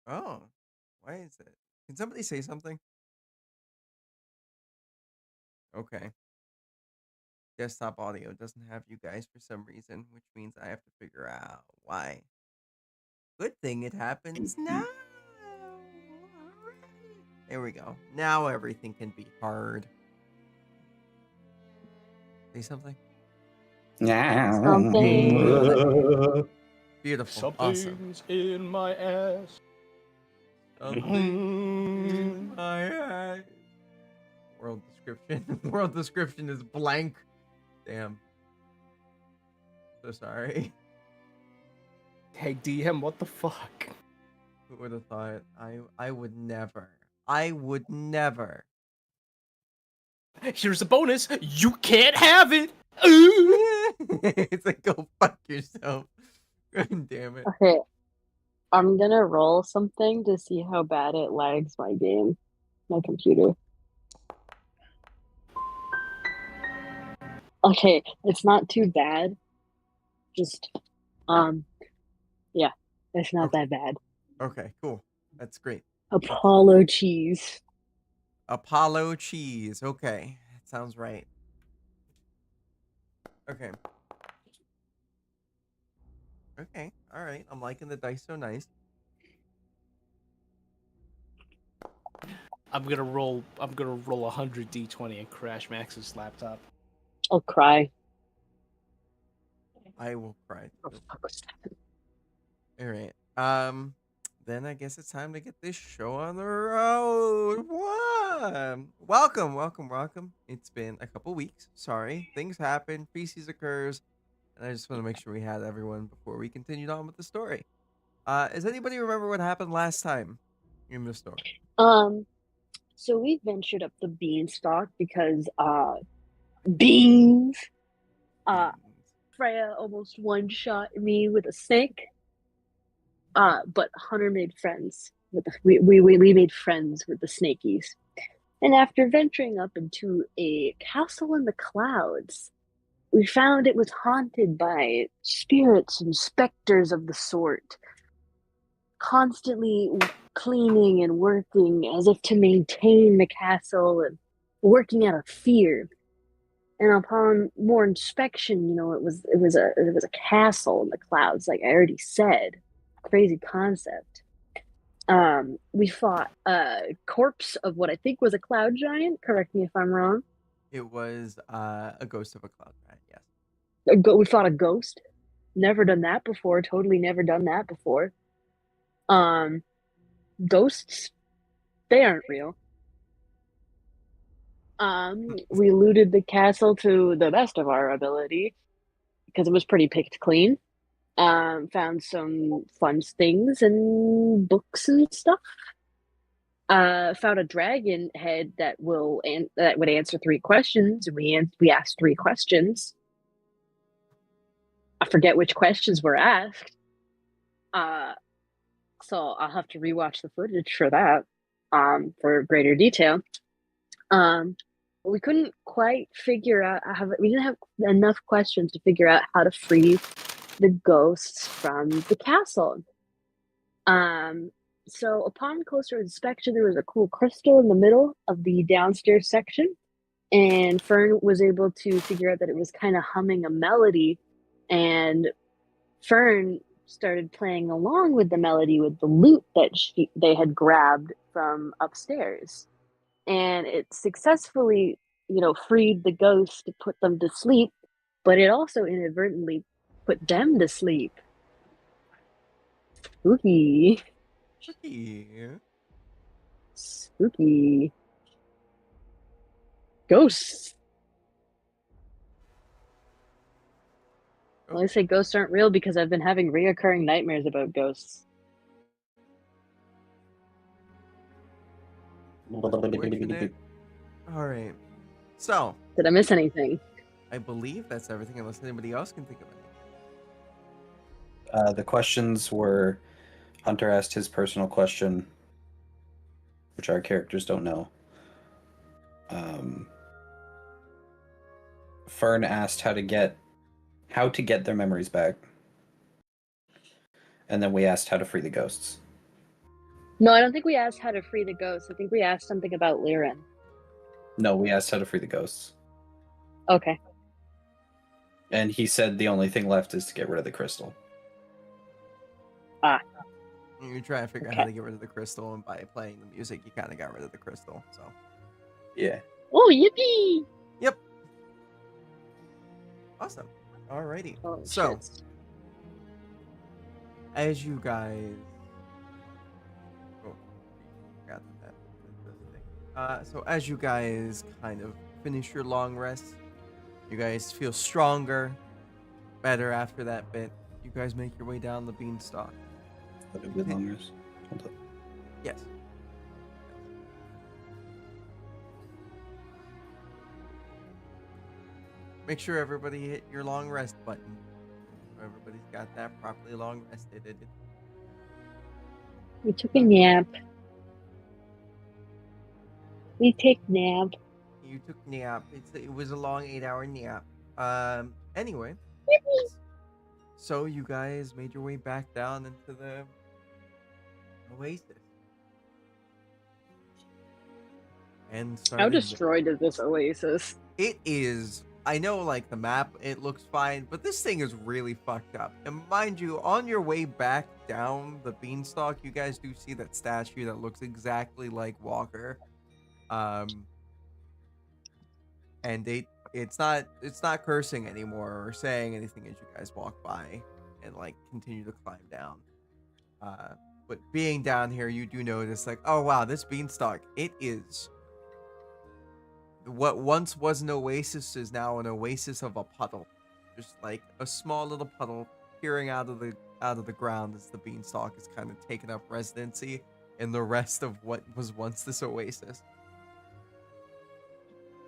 Oh, why is it? Can somebody say something? Okay. Desktop audio doesn't have you guys for some reason, which means I have to figure out why. Good thing it happens now. There we go. Now everything can be heard. Say something. Something. Beautiful. Awesome. Something's in my ass. Something in my eyes. World description. World description is blank. Damn. So sorry. Hey, DM, what the fuck? Who would have thought? I would never. I would never. Here's a bonus. You can't have it. It's like, go fuck yourself. God damn it. Okay, I'm gonna roll something to see how bad it lags my game, my computer. Okay, it's not too bad. Just, yeah, it's not that bad. Okay, cool. That's great. Apollo cheese. Apollo cheese. Okay, that sounds right. Okay. Okay, all right. I'm liking the dice so nice. I'm gonna roll 100 d20 and crash Max's laptop. I'll cry. I will cry. Oh, fuck was that? All right. Then I guess it's time to get this show on the road. What? Welcome. It's been a couple weeks. Sorry, things happen. Feces occurs, and I just want to make sure we had everyone before we continued on with the story. Does anybody remember what happened last time in the story? So we ventured up the beanstalk because, beans. Freya almost one-shot me with a snake. But Hunter made friends with we made friends with the snakies. And after venturing up into a castle in the clouds, we found it was haunted by spirits and specters of the sort, constantly cleaning and working as if to maintain the castle and working out of fear. And upon more inspection, it was a castle in the clouds, like I already said. Crazy concept. We fought a corpse of what I think was a cloud giant. Correct me if I'm wrong. It was a ghost of a cloud giant. Yes. We fought a ghost. Never done that before. Totally never done that before. Ghosts, they aren't real. We looted the castle to the best of our ability because it was pretty picked clean. Found some fun things and books and stuff. Found a dragon head that would answer 3 questions. We asked 3 questions. I forget which questions were asked. So I'll have to rewatch the footage for that. For greater detail. But we couldn't quite figure out we didn't have enough questions to figure out how to free the ghosts from the castle. So upon closer inspection, there was a cool crystal in the middle of the downstairs section, and Fern was able to figure out that it was kind of humming a melody, and Fern started playing along with the melody with the lute that they had grabbed from upstairs, and it successfully, freed the ghosts to put them to sleep, but it also inadvertently put them to sleep. Spooky. Spooky. Ghosts. Well, I say ghosts aren't real because I've been having reoccurring nightmares about ghosts. All right. So, did I miss anything? I believe that's everything, unless anybody else can think of anything. The questions were: Hunter asked his personal question, which our characters don't know. Fern asked how to get their memories back. And then we asked how to free the ghosts. No, I don't think we asked how to free the ghosts. I think we asked something about lyran. No, we asked how to free the ghosts. Okay. And he said the only thing left is to get rid of the crystal. You're trying to figure out how to get rid of the crystal, and by playing the music, you kind of got rid of the crystal. So, Yeah. Oh, yippee! yep. Awesome. Alrighty. Oh, So, shit. as you guys, oh, forgot that. So as you guys kind of finish your long rest, you guys feel stronger, better after that bit. You guys make your way down the beanstalk. But a bit longer. Hold up. Yes. Make sure everybody hit your long rest button. Everybody's got that properly long rested. We took a nap. We take nap. You took nap. It was a long 8-hour nap. Anyway. So you guys made your way back down into the oasis. And How started. destroyed is this oasis? It is. I know, like, the map, it looks fine, but this thing is really fucked up. And mind you, on your way back down the beanstalk, you guys do see that statue that looks exactly like Walker. And it's not cursing anymore or saying anything as you guys walk by and, like, continue to climb down. But being down here, you do notice, like, oh wow, this beanstalk, it is. What once was an oasis is now an oasis of a puddle. Just like a small little puddle peering out of the ground as the beanstalk is kind of taking up residency in the rest of what was once this oasis.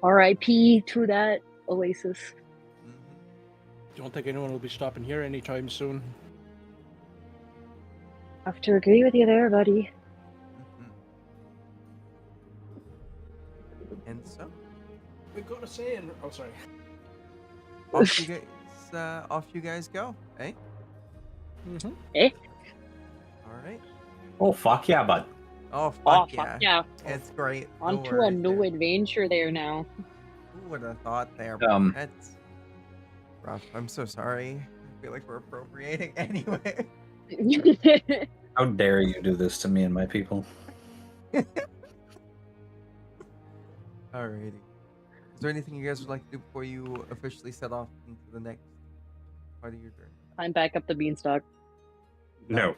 R.I.P. to that oasis. Don't think anyone will be stopping here anytime soon. I have to agree with you there, buddy. And so We got to say, and oh, sorry. off you guys go, eh? Eh? All right. Oh, fuck yeah, bud. Oh fuck, Oh, yeah. fuck yeah. It's great. No On to a worries new there. adventure there now. Who would have thought there? That's rough. I'm so sorry. I feel like we're appropriating anyway. How dare you do this to me and my people? Alrighty. Is there anything you guys would like to do before you officially set off into the next part of your journey? Climb back up the beanstalk. No.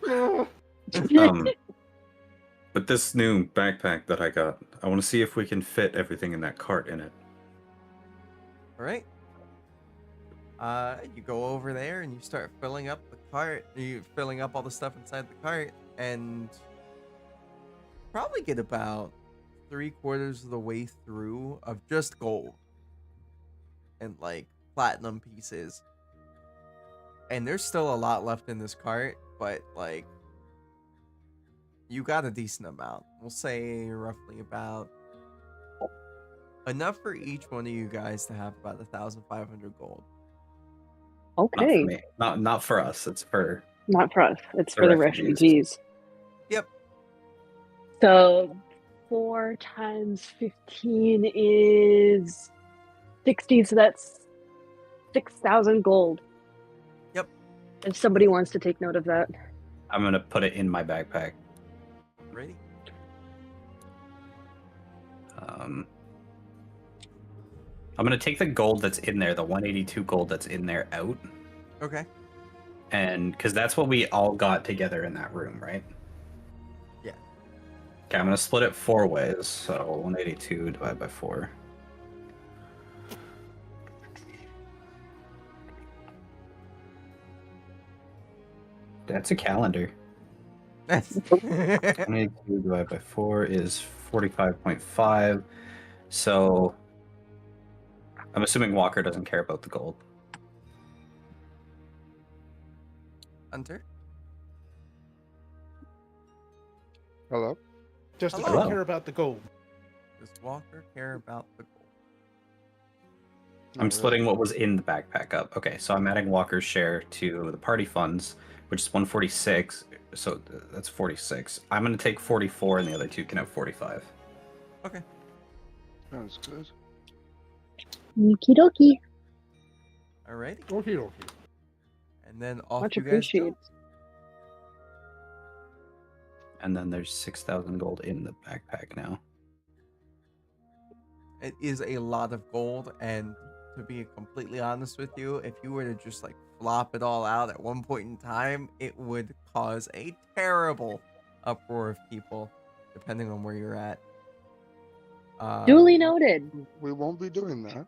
But this new backpack that I got, I want to see if we can fit everything in that cart in it. Alright. You go over there and you start filling up the cart. You filling up all the stuff inside the cart, and probably get about 3/4 of the way through of just gold and like platinum pieces. And there's still a lot left in this cart, but like you got a decent amount. We'll say roughly about enough for each one of you guys to have about 1,500 gold. Not for Okay. me. Not for us. It's for Not for us. It's The for the refugees. refugees. Yep. So 4 times 15 is 60, so that's 6,000 gold. Yep. If somebody wants to take note of that. I'm gonna put it in my backpack. Ready? I'm gonna take the gold that's in there, the 182 gold that's in there, out, Okay. and because that's what we all got together in that room, right? Yeah. Okay, I'm gonna split it 4 ways. So 182 divided by 4. That's a calendar. 182 divided by 4 is 45.5. So I'm assuming Walker doesn't care about the gold. Hunter? Hello? Just Hello. don't care about the gold. Does Walker care about the gold? I'm splitting what was in the backpack up. Okay, so I'm adding Walker's share to the party funds which is 146. So that's 46. I'm gonna take 44, and the other two can have 45. Okay. Sounds good. Okie dokie. Alrighty. Okay. And then off Much you guys appreciated. go. And then there's 6,000 gold in the backpack now. It is a lot of gold, and to be completely honest with you, if you were to just like flop it all out at one point in time, it would cause a terrible uproar of people, depending on where you're at. Duly noted. We won't be doing that.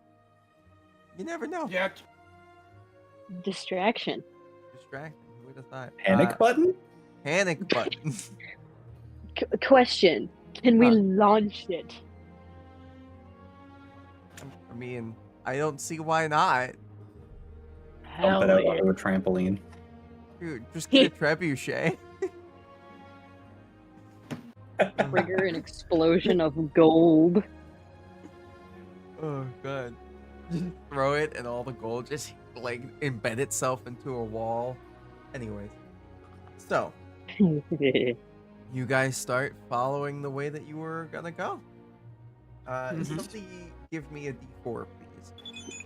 You never know. Yet. Distraction. Distracting. Who would have thought? Panic button? Panic button. Question. Can we Huh. launch it? I mean, I don't see why not. Hell Dump it out yeah. onto a trampoline. Dude, just get a trebuchet. Trigger an explosion of gold. Oh god. Just throw it and all the gold just like embed itself into a wall. Anyways. So, you guys start following the way that you were gonna go. Somebody give me a D4, please.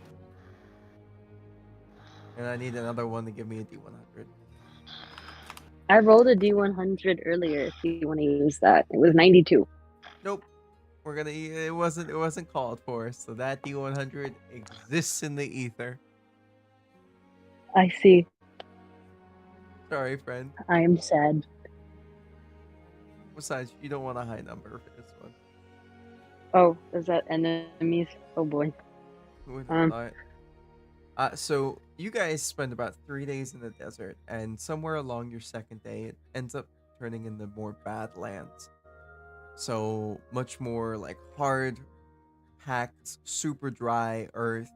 And I need another one to give me a D100. I rolled a D100 earlier if you want to use that. It was 92. Nope. We're gonna. It wasn't called for. So that D100 exists in the ether. I see. Sorry, friend. I am sad. Besides, you don't want a high number for this one. Oh, is that enemies? Oh boy. Who would have thought? So you guys spend about 3 days in the desert, and somewhere along your second day, it ends up turning into more badlands. So much more like hard, packed, super dry earth.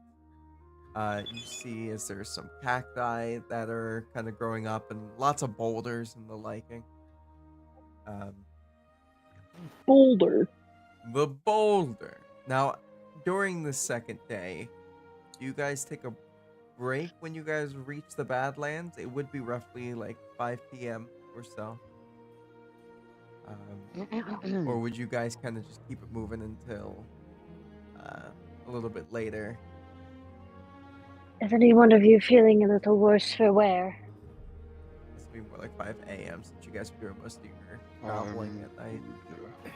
You see as there's some cacti that are kind of growing up, and lots of boulders and the liking. Boulder. The boulder. Now, during the second day, do you guys take a break when you guys reach the Badlands? It would be roughly like 5 p.m. or so. Or would you guys kind of just keep it moving until a little bit later? Is any one of you feeling a little worse for wear? This would be more like 5 a.m. since you guys were doing most of your traveling at night. Yeah.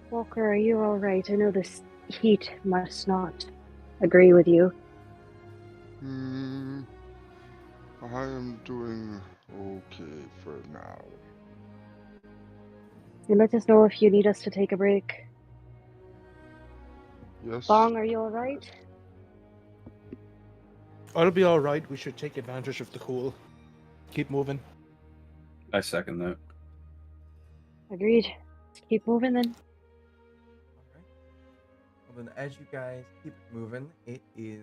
Walker, are you alright? I know this heat must not agree with you. I am doing okay for now. You let us know if you need us to take a break. Yes. Bong, are you alright? I'll be alright. We should take advantage of the cool. Keep moving. I second that. Agreed. Let's keep moving then. Alright. Well then, as you guys keep moving, it is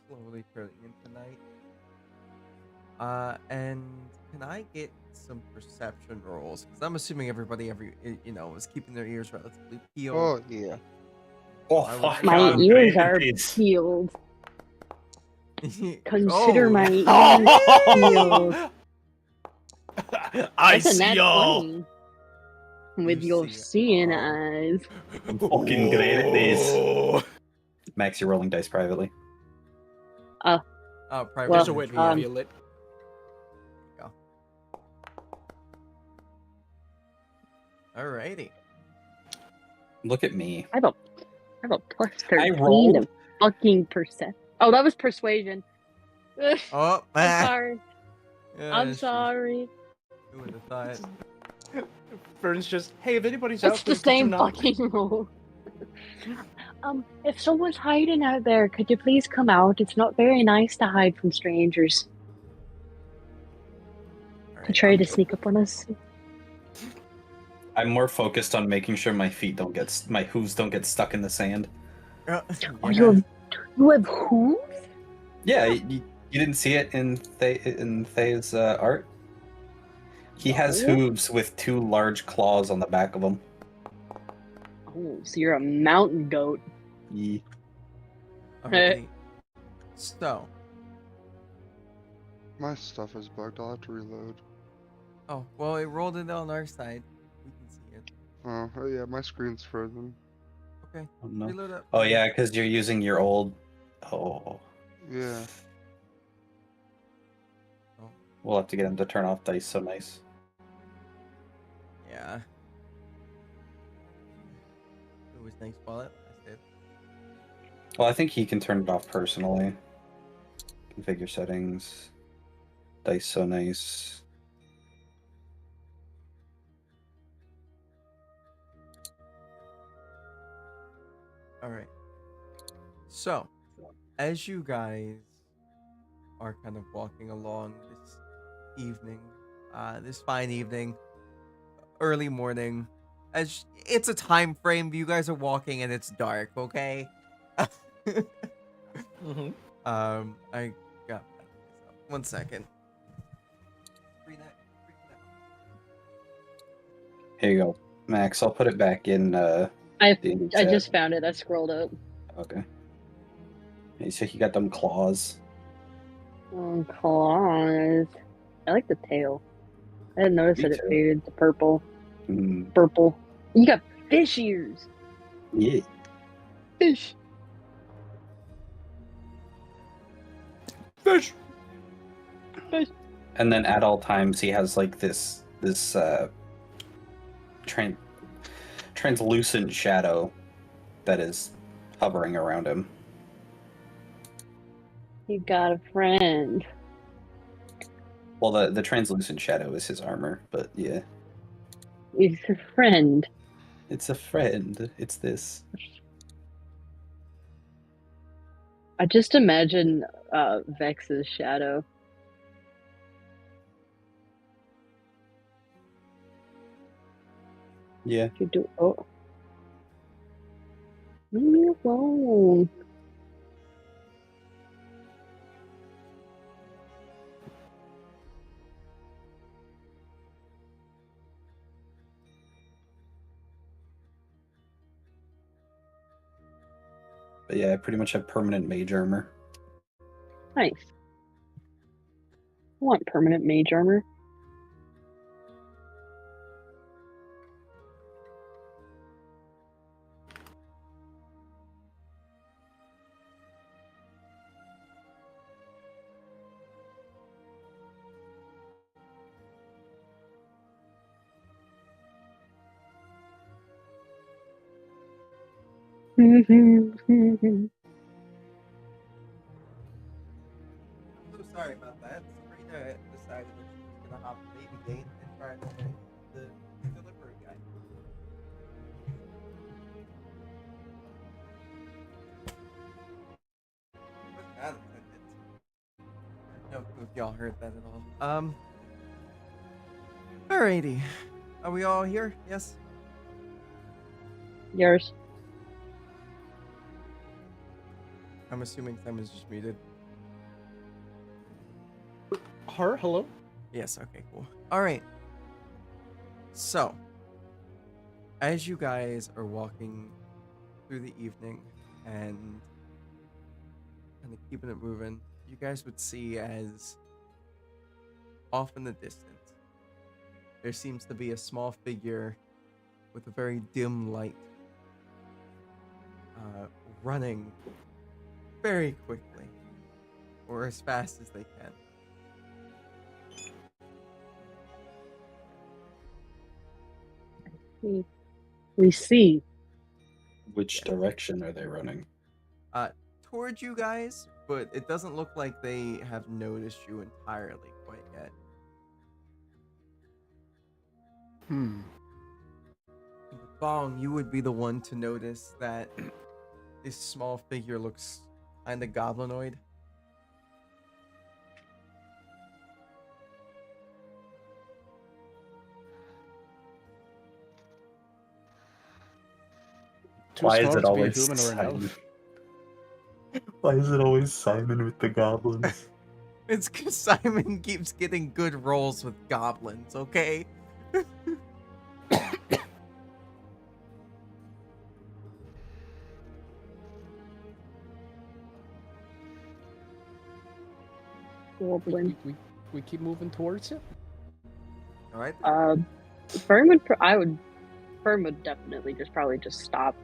slowly turning into night. And can I get some perception rolls? Because I'm assuming everybody, is keeping their ears relatively peeled. Oh yeah. Oh, I would- fuck. My I'm ears great are at these. peeled. Consider Oh, my yeah. ears peeled. I That's a see nat y'all. 20. With You your see seeing all. eyes. I'm fucking great at these. Oh. Max, you're rolling dice privately. Oh, private. There's a Well, way to GM. reveal it. Alrighty. Look at me. I have a plus 13 rolled- of fucking percent. Oh, that was persuasion. Ugh, Oh, I'm sorry. yeah, I'm sheesh. sorry. Who would have thought? Fern's just, hey, if anybody's out It's there, the could you same not- fucking rule. If someone's hiding out there, could you please come out? It's not very nice to hide from strangers. To Alright, try I'm- to sneak up on us. I'm more focused on making sure my my hooves don't get stuck in the sand. Oh, yeah. you have hooves? Yeah, you didn't see it in Thay's art? He has No. hooves with 2 large claws on the back of them. Oh, so you're a mountain goat. Yeah. Alright. So, My stuff is bugged. I'll have to reload. Oh, well, it rolled it on our side. We can see it. Oh yeah, my screen's frozen. Okay. Oh, no. Reload up. Oh yeah, because you're using your old. Oh, Yeah. Oh, we'll have to get him to turn off dice. So nice. yeah. It was nice while it lasted. Well, I think he can turn it off personally. Configure settings. Dice so nice. All right. So, as you guys are kind of walking along this evening, this fine evening, early morning, as it's a time frame, you guys are walking and it's dark, okay? Mm-hmm. I got this up. 1 second. Free net. Here you go, Max. I'll put it back in. I The I chat. just found it. I scrolled up. Okay. Hey, so he got them claws. Oh, claws. I like the tail. I didn't notice Me that it too. faded to purple. Mm, Purple. You got fish ears. yeah. Fish. Fish. And then at all times he has like this translucent shadow that is hovering around him. You got a friend. Well, the translucent shadow is his armor, but yeah, He's a friend. it's a friend. It's this. I just imagine Vex's shadow. Yeah. You do. Oh. Leave me alone. But yeah, I pretty much have permanent mage armor. Nice. I want permanent mage armor. I'm so sorry about that. Sabrina decided that she was gonna hop the baby gate and try to hit the delivery guy. What's that? No clue if y'all heard that at all. Alrighty. Are we all here? Yes? Yours. I'm assuming Simon's just muted. Her, hello? Yes, okay, cool. Alright. So, as you guys are walking through the evening and kind of keeping it moving, you guys would see as off in the distance, there seems to be a small figure with a very dim light running very quickly, or as fast as they can. We see. Which Yeah. direction are they running? Towards you guys, but it doesn't look like they have noticed you entirely quite yet. Bong, you would be the one to notice that this small figure looks kinda goblinoid. Too Why is smart it to be a always human or an Simon? elf. Why is it always Simon with the goblins? It's because Simon keeps getting good rolls with goblins, okay? Goblin. we keep moving towards it? All right. Fern would definitely probably just stop.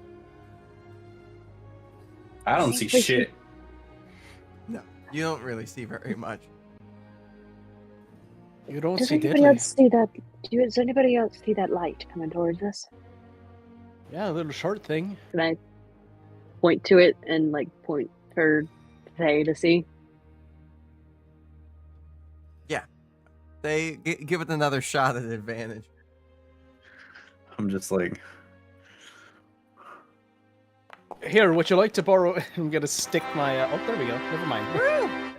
I don't think see we should- shit. No, you don't really see very much. You don't Does see anybody Diddley. else see that? Does anybody else see that light coming towards us? Yeah, a little short thing. Can I point to it and like point for Faye to see? They give it another shot at advantage. I'm just like, Here, would you like to borrow? I'm gonna stick my. Oh, there we go. Never mind.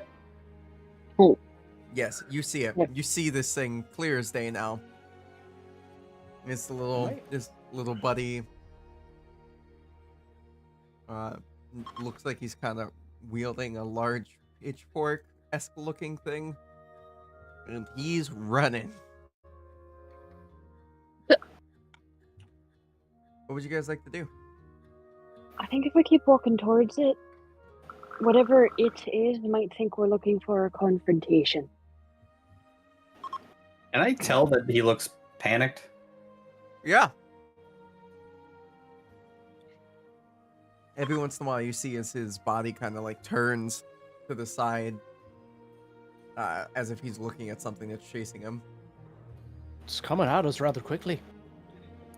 Yes, you see it. Yep. You see this thing clear as day now. It's Right. this little buddy. Looks like he's kind of wielding a large pitchfork-esque looking thing, and he's running. What would you guys like to do? I think if we keep walking towards it, whatever it is, we might think we're looking for a confrontation. can I tell that he looks panicked? Yeah. Every once in a while, you see as his body kind of like turns to the side, as if he's looking at something that's chasing him. It's coming at us rather quickly.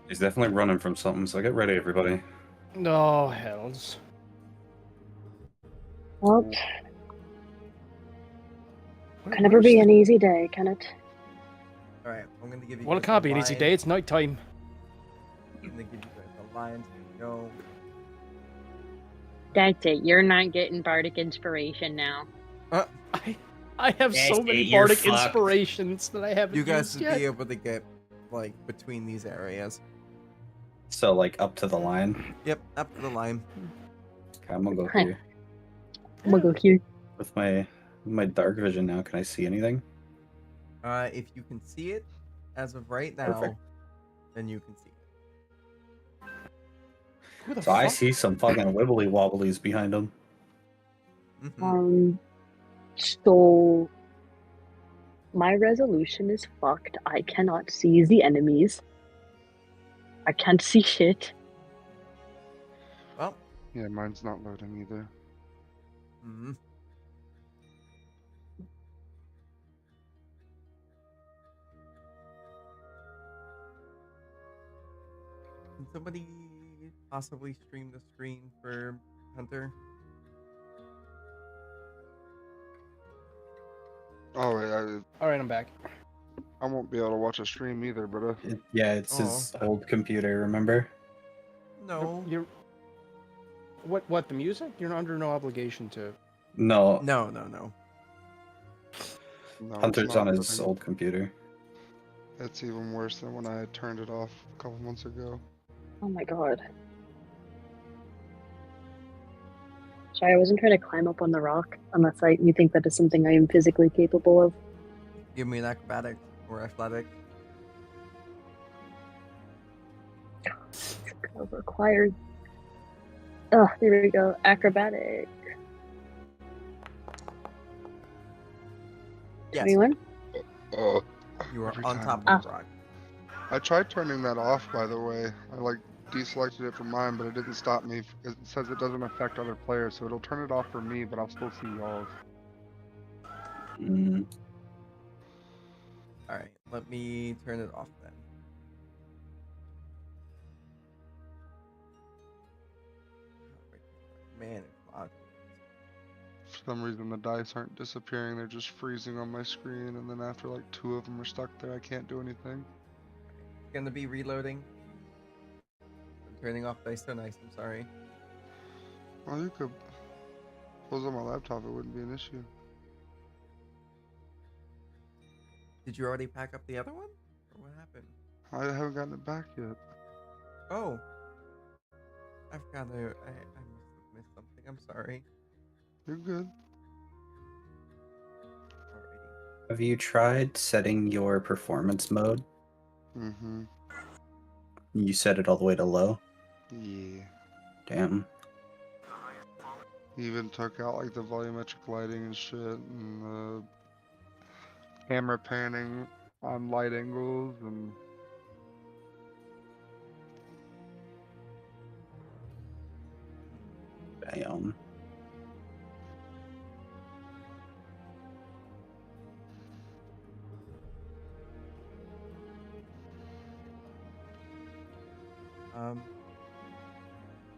He's definitely running from something, so get ready, everybody. No hells. Well, can never be an easy day, can it? All right, I'm gonna give you. Well, it guys can't the be an easy line. day. It's night time. I'm gonna give you guys the lines. So you know. That's it. You're not getting bardic inspiration now. I have Yes, so many you're bardic fucked. inspirations that I haven't You guys used would be yet. able to get like between these areas. So, like, up to the line. Yep, up to the line. Okay, I'm gonna go Hi. here. I'm gonna go here. With my dark vision now, can I see anything? If you can see it as of right now, Perfect. then you can see it. Who the So I fuck? see some fucking wibbly wobblies behind him. Mhm. So my resolution is fucked. I cannot see the enemies. I can't see shit. Well, Yeah, mine's not loading either. mhm. Can somebody possibly stream the screen for Hunter? Oh wait, All right, I'm back. I won't be able to watch a stream either, but Yeah, it's his old computer, remember? No. You're. What? The music? You're under no obligation to. No, No. no, it's Hunter's not on his loading. old computer. It's even worse than when I had turned it off a couple months ago. Oh my god. Sorry, I wasn't trying to climb up on the rock unless you think that is something I am physically capable of. Give me an acrobatic or athletic. Required. Oh, there we go. Acrobatic. Yes, 21? Oh, you are every on time. top of the rock. I tried turning that off, by the way. I like deselected it from mine, but it didn't stop me. It says it doesn't affect other players, so it'll turn it off for me, but I'll still see y'all. Mm, All right, let me turn it off then. Man, it's locked. For some reason, the dice aren't disappearing. They're just freezing on my screen, and then after like 2 of them are stuck there, I can't do anything. It's gonna be reloading. I'm turning off dice so nice. I'm sorry. Well, you could close on my laptop. It wouldn't be an issue. Did you already pack up the other one, or what happened? I haven't gotten it back yet. Oh, I forgot. I must have missed something. I'm sorry. You're good. Alrighty. have you tried setting your performance mode? Mm-hmm. You set it all the way to low? Yeah. Damn. He even took out like the volumetric lighting and shit, and camera panning on light angles and Damn.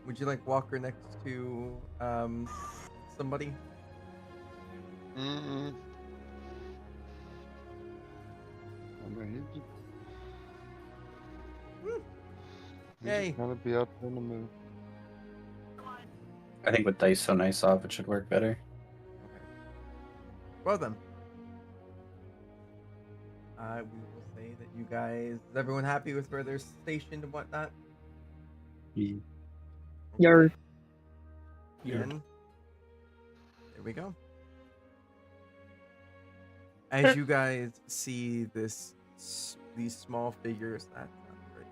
Would you like Walker next to somebody? mm I mean, he Yay. just gotta be out there in the mood. I think with dice so nice off, it should work better. Okay. Well then. We will say that you guys, is everyone happy with where they're stationed and whatnot? You're Then, there we go. As you guys see these small figures, that's not right.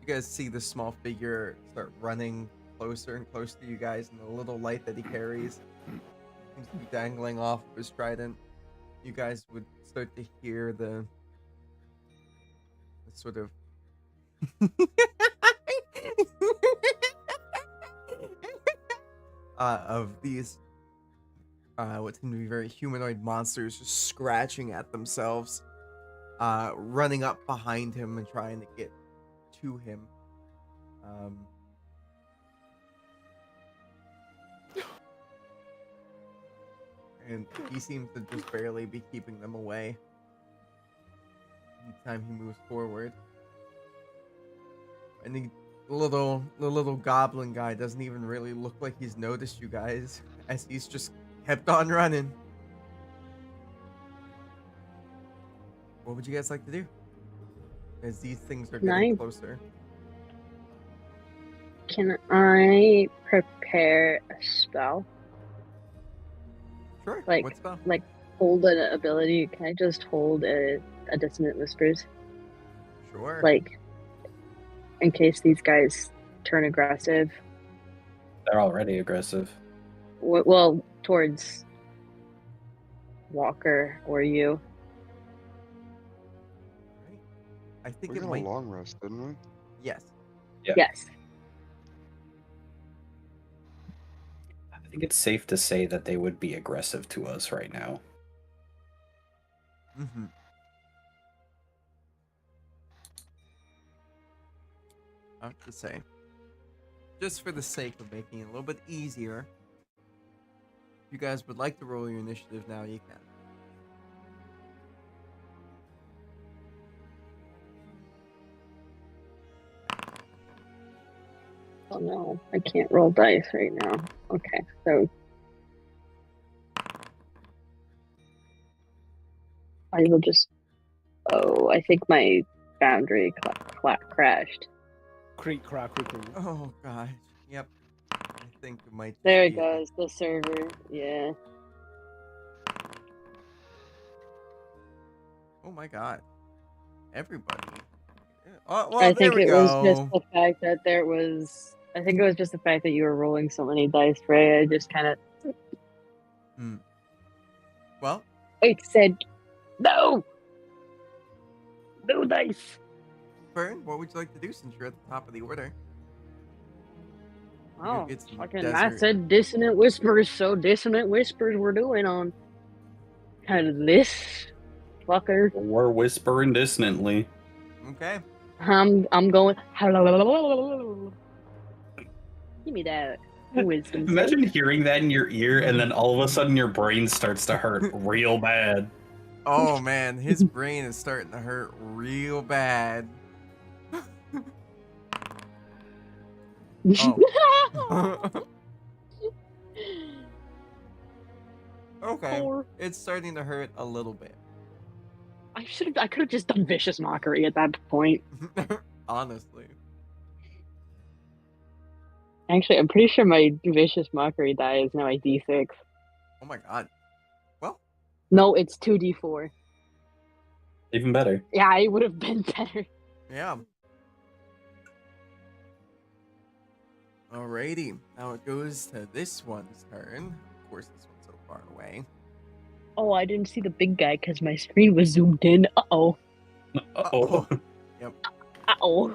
You guys see this small figure start running closer and closer to you guys, and the little light that he carries seems to be dangling off of his trident. You guys would start to hear the sort of of these what seem to be very humanoid monsters just scratching at themselves, running up behind him and trying to get to him. And he seems to just barely be keeping them away each time he moves forward. And the little goblin guy doesn't even really look like he's noticed you guys, as he's just kept on running. What would you guys like to do? As these things are getting Nice. closer. Can I prepare a spell? Sure. Like- what spell? Like hold an ability? Can I just hold a dissonant whispers? Sure. Like in case these guys turn aggressive. They're already aggressive. Well, towards Walker or you. Right. I think We it got might. a long rest, didn't we? Yes. Yeah. Yes. I think it's safe to say that they would be aggressive to us right now. Mm-hmm. I have to say, just for the sake of making it a little bit easier, if you guys would like to roll your initiative now, you can. Oh no, I can't roll dice right now. Okay, so I will just. Oh, I think my boundary crashed. Creak, crack, creak, creak. Oh gosh. Yep. I think it might. Just There it be goes, the server. Yeah. Oh my god. Everybody. Oh, well, I there think we it was just go. the fact that there was. I think it was just the fact that you were rolling so many dice, Ray. I just kind of. Well, I said, no! No dice! Fern, what would you like to do since you're at the top of the order? Oh, get some fucking, desert- I said dissonant whispers, so dissonant whispers we're doing on kind of this fucker. We're whispering dissonantly. Okay. I'm going. Give me that wisdom. Imagine hearing that in your ear, and then all of a sudden your brain starts to hurt real bad. Oh man, his brain is starting to hurt real bad. Oh. Okay. Poor. It's starting to hurt a little bit. I could have just done vicious mockery at that point. Honestly. Actually, I'm pretty sure my vicious mockery die is now a D6. Oh my god. Well, No, it's 2D4. Even better. Yeah, it would have been better. yeah. Alrighty. Now it goes to this one's turn. Of course, this one's so far away. Oh, I didn't see the big guy because my screen was zoomed in. Uh-oh. Uh-oh. Yep. Uh-oh.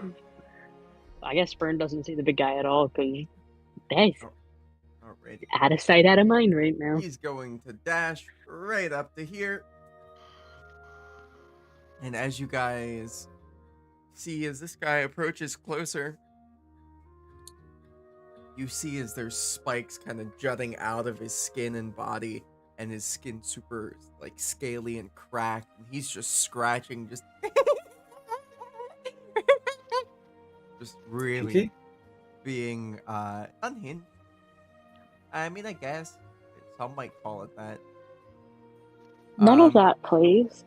I guess Fern doesn't see the big guy at all because he's Oh, alrighty. out of sight, out of mind right now. He's going to dash right up to here. And as you guys see, as this guy approaches closer, you see as there's spikes kind of jutting out of his skin and body, and his skin super like scaly and cracked, and he's just scratching, just really Kinky? being unhinged. I mean, I guess some might call it that. None of that, please.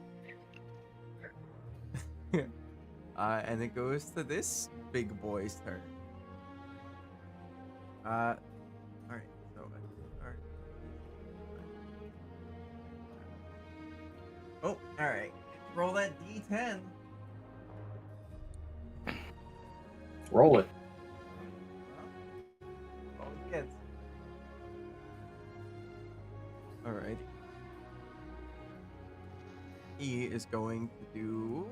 And it goes to this big boy's turn. All right. So let's start. Oh, all right. Roll that D10. Roll it. All he gets. All right. He is going to do.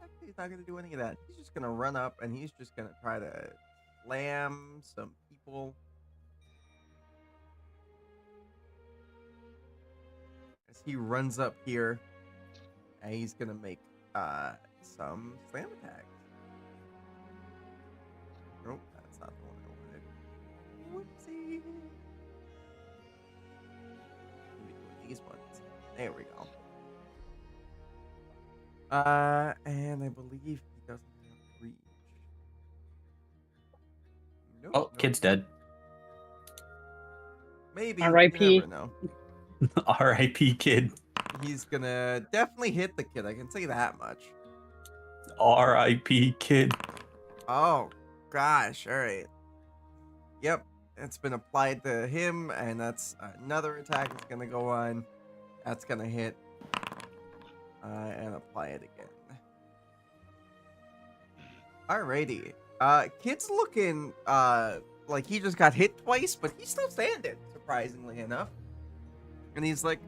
Actually, he's not going to do any of that. He's just going to run up and he's just going to try to slam some people. As he runs up here, and he's going to make some slam attacks. Nope, that's not the one I wanted. Whoopsie. Let me do these ones. There we go. And I believe he doesn't have reach. Nope, Oh, nope. kid's dead. Maybe. R.I.P.. You never know. R.I.P. kid. He's gonna definitely hit the kid. I can say that much. R.I.P. kid. Oh, gosh. All right. Yep. It's been applied to him, and that's another attack that's gonna go on. That's gonna hit. And apply it again. Alrighty. Kid's looking like he just got hit twice, but he's still standing, surprisingly enough. And he's like,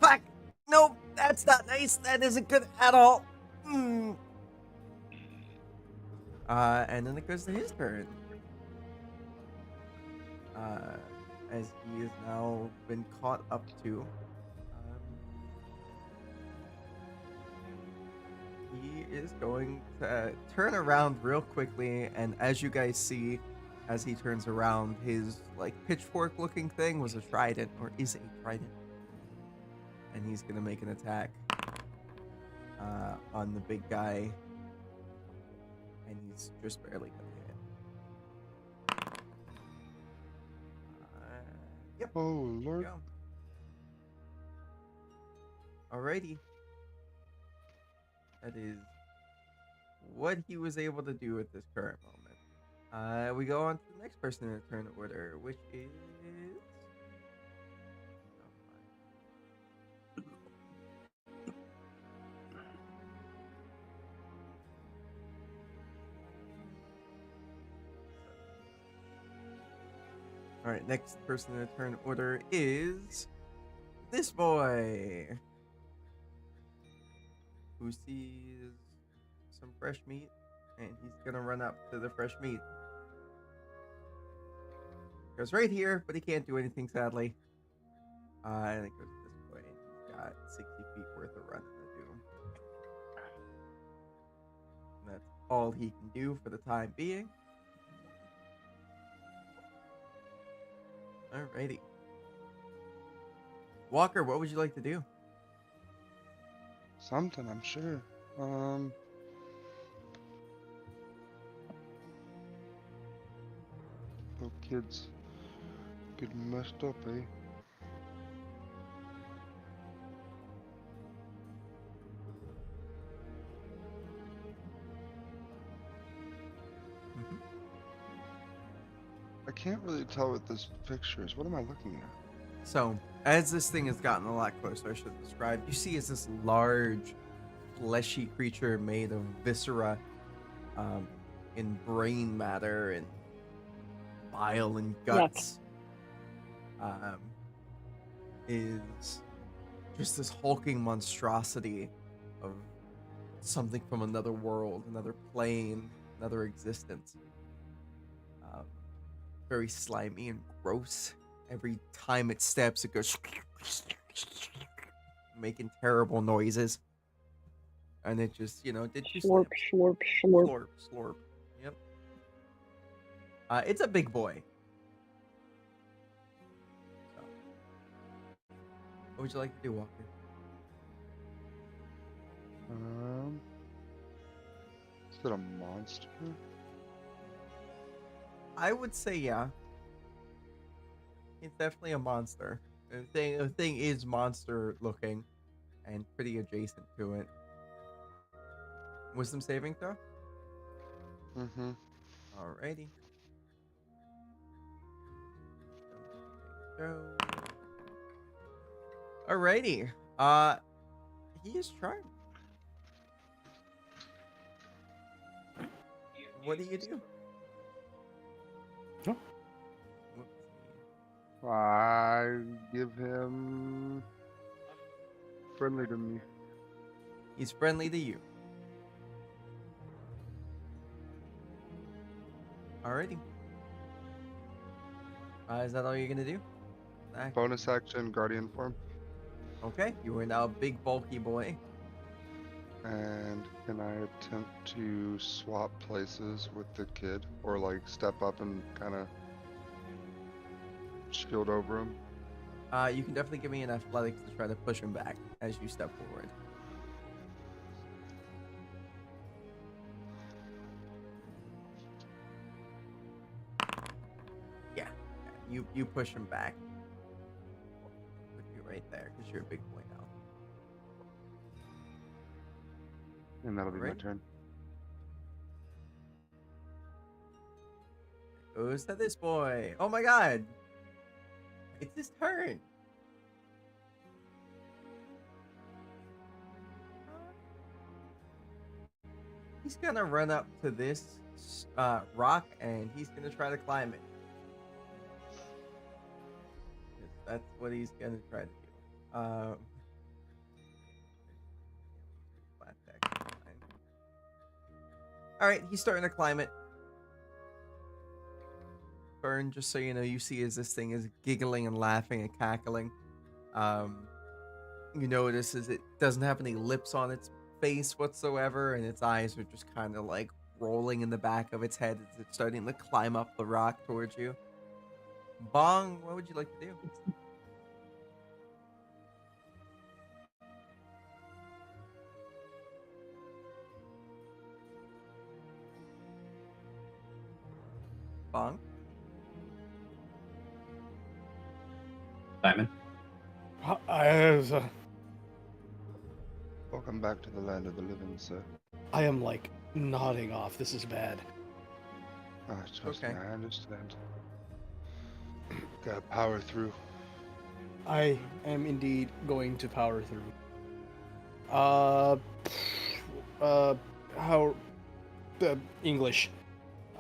fuck! Nope, that's not nice. That isn't good at all. Mm. And then it goes to his turn. As he has now been caught up to. He is going to turn around real quickly, and as you guys see, as he turns around, his like pitchfork-looking thing was a trident, or is a trident, and he's gonna make an attack on the big guy, and he's just barely gonna hit. Yep. Oh, There Lord. you go. Alrighty. That is what he was able to do at this current moment. We go on to the next person in the turn order, which is. All right, next person in the turn order is this boy, who sees some fresh meat, and he's gonna run up to the fresh meat. Goes right here, but he can't do anything, sadly. And it goes this way. He's got 60 feet worth of running to do. And that's all he can do for the time being. Alrighty. Walker, what would you like to do? Something, I'm sure. Oh, kids. Getting messed up, eh? I can't really tell what this picture is. What am I looking at? So, As this thing has gotten a lot closer, I should describe, you see is this large, fleshy creature made of viscera, and brain matter and bile and Yuck. guts. Is just this hulking monstrosity of something from another world, another plane, another existence. Um, very slimy and gross. Every time it steps, it goes making terrible noises. And it just, did two Slurp, steps. slurp, slurp. Slurp, slurp. Yep. It's a big boy. So, what would you like to do, Walker? Is it a monster? I would say yeah. It's definitely a monster. The thing is monster looking and pretty adjacent to it. Wisdom saving throw? Mm-hmm. Alrighty. Throw. Alrighty. He is charmed. What do you do? Oh. Whoopsie. I give him friendly to me. He's friendly to you. Alrighty. Is that all you're gonna do? Bonus action, guardian form. Okay, you are now a big bulky boy. And can I attempt to swap places with the kid, or like step up and kind of shield over him? You can definitely give me an athletics to try to push him back as you step forward. Yeah, you push him back. Put you right there because you're a big boy now. And that'll be my Alright. turn. Goes to this boy. Oh my god! It's his turn. He's gonna run up to this rock and he's gonna try to climb it. Yes, that's what he's gonna try to do. Flat deck, fine. All right, he's starting to climb it. Burn, just so you know, you see as this thing is giggling and laughing and cackling. You notice as it doesn't have any lips on its face whatsoever, and its eyes are just kind of like rolling in the back of its head as it's starting to climb up the rock towards you. Bong, what would you like to do? Bong? Simon? Welcome back to the land of the living, sir. I am like nodding off. This is bad. Ah, trust me, Okay. I understand. Gotta power through. I am indeed going to power through. How, English.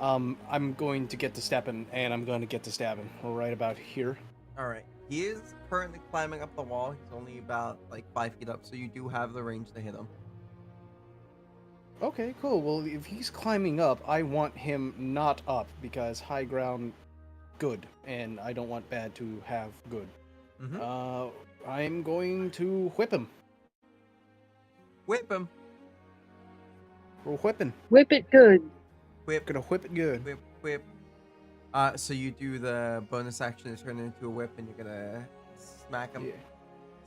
I'm going to get to stepping, and I'm going to get to stabbing right about here. All right. He is currently climbing up the wall. He's only about like 5 feet up, so you do have the range to hit him. Okay, cool. Well, if he's climbing up, I want him not up because high ground, good, and I don't want bad to have good. Mm-hmm. I'm going to whip him. Whip him. We're whipping. Whip it good. Whip. Gonna whip it good. Whip, whip. So you do the bonus action to turn it into a whip, and you're gonna smack him. Yeah.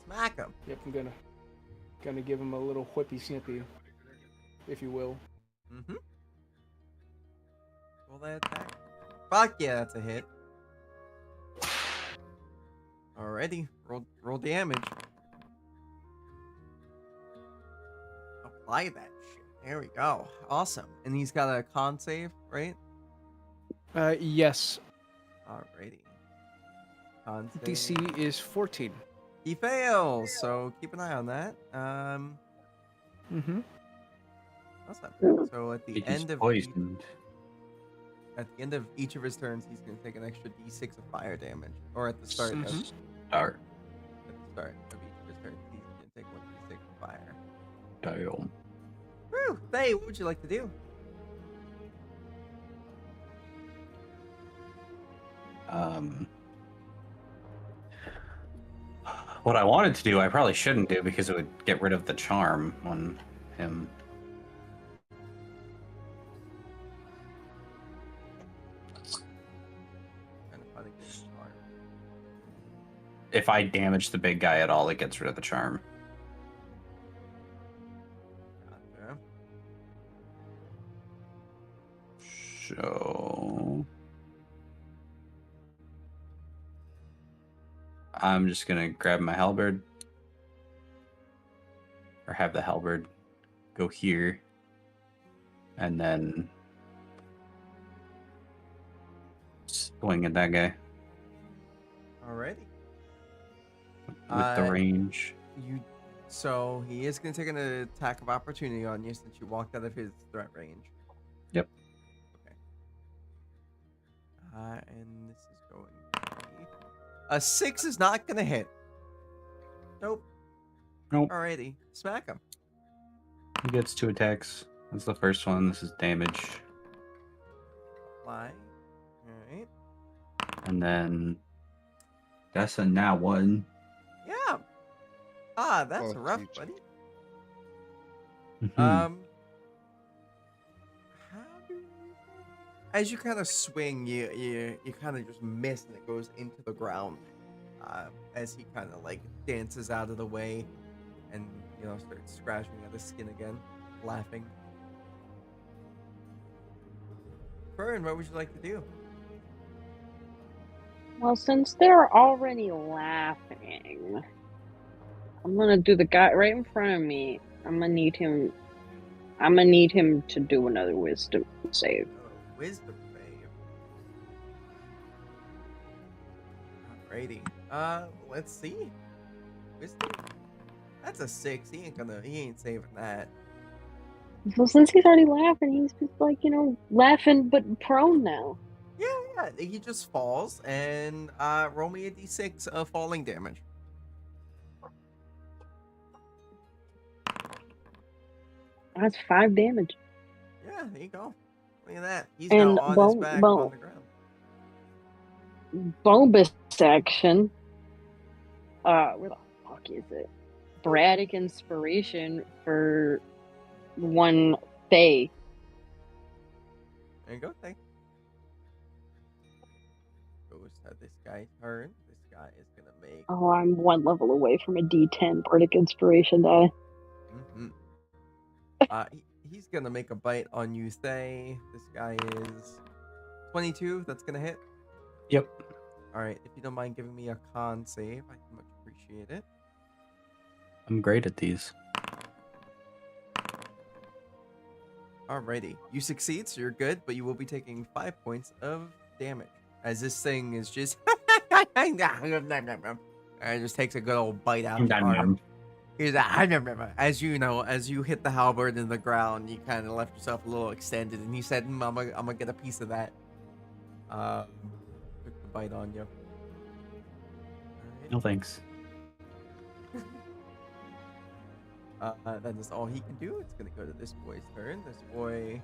Smack him. Yep, I'm gonna give him a little whippy snippy, if you will. Mm-hmm. Roll that attack. Fuck yeah, that's a hit. Alrighty, roll damage. Apply that shit. There we go. Awesome. And he's got a con save, right? Yes. Alrighty. Con DC save. is 14. He fails, so keep an eye on that. Mm-hmm. Awesome. So at the He's end of poisoned. each of his turns, he's going to take an extra d6 of fire damage, or at the start of Mhm. Start. at the start of each of his turns, he's going to take 1d6 of fire. Damn. Woo! Thaye, what would you like to do? What I wanted to do, I probably shouldn't do because it would get rid of the charm on him. Kind of funny. Charm. If I damage the big guy at all, it gets rid of the charm. Gotcha. So I'm just gonna grab my halberd, or have the halberd go here, and then swing at that guy Alrighty. with the range. So he is going to take an attack of opportunity on you since you walked out of his threat range. Yep. Okay. And this is going to be a 6 is not going to hit. Nope. Nope. Alrighty, smack him. He gets 2 attacks. That's the first one. This is damage, Fly. Alright. and then that's a nat 1. Yeah. That's Oh, rough, geez. buddy. Mhm. How do you... As you kind of swing, you kind of just miss and it goes into the ground. As he kind of like dances out of the way and starts scratching at his skin again, laughing. Fern, what would you like to do? Well, since they're already laughing, I'm gonna do the guy right in front of me. I'm gonna need him to do another wisdom save. Oh, wisdom save. Alrighty. Let's see. Wisdom. That's a 6. He ain't saving that. So since he's already laughing, he's just like, laughing but prone now. Yeah. He just falls and roll me a d6 of falling damage. That's 5 damage. Yeah, there you go. Look at that. He's And now on his back on the ground. Bonus action. Where the fuck is it? Sporadic inspiration for one Thaye. There you go, thank. Goes to this guy's turn. This guy is gonna make. Oh, I'm 1 level away from a D10 Bardic inspiration die. Mm-hmm. He's gonna make a bite on you, Thaye. This guy is 22. That's gonna hit. Yep. All right. If you don't mind giving me a con save, I much appreciate it. I'm great at these. Alrighty. You succeed, so you're good, but you will be taking 5 points of damage as this thing is just. It just takes a good old bite out your arm. He's as you hit the halberd in the ground, you kind of left yourself a little extended, and he said, I'm gonna get a piece of that. Took the bite on you. No thanks. That is all he can do. It's gonna go to this boy's turn. This boy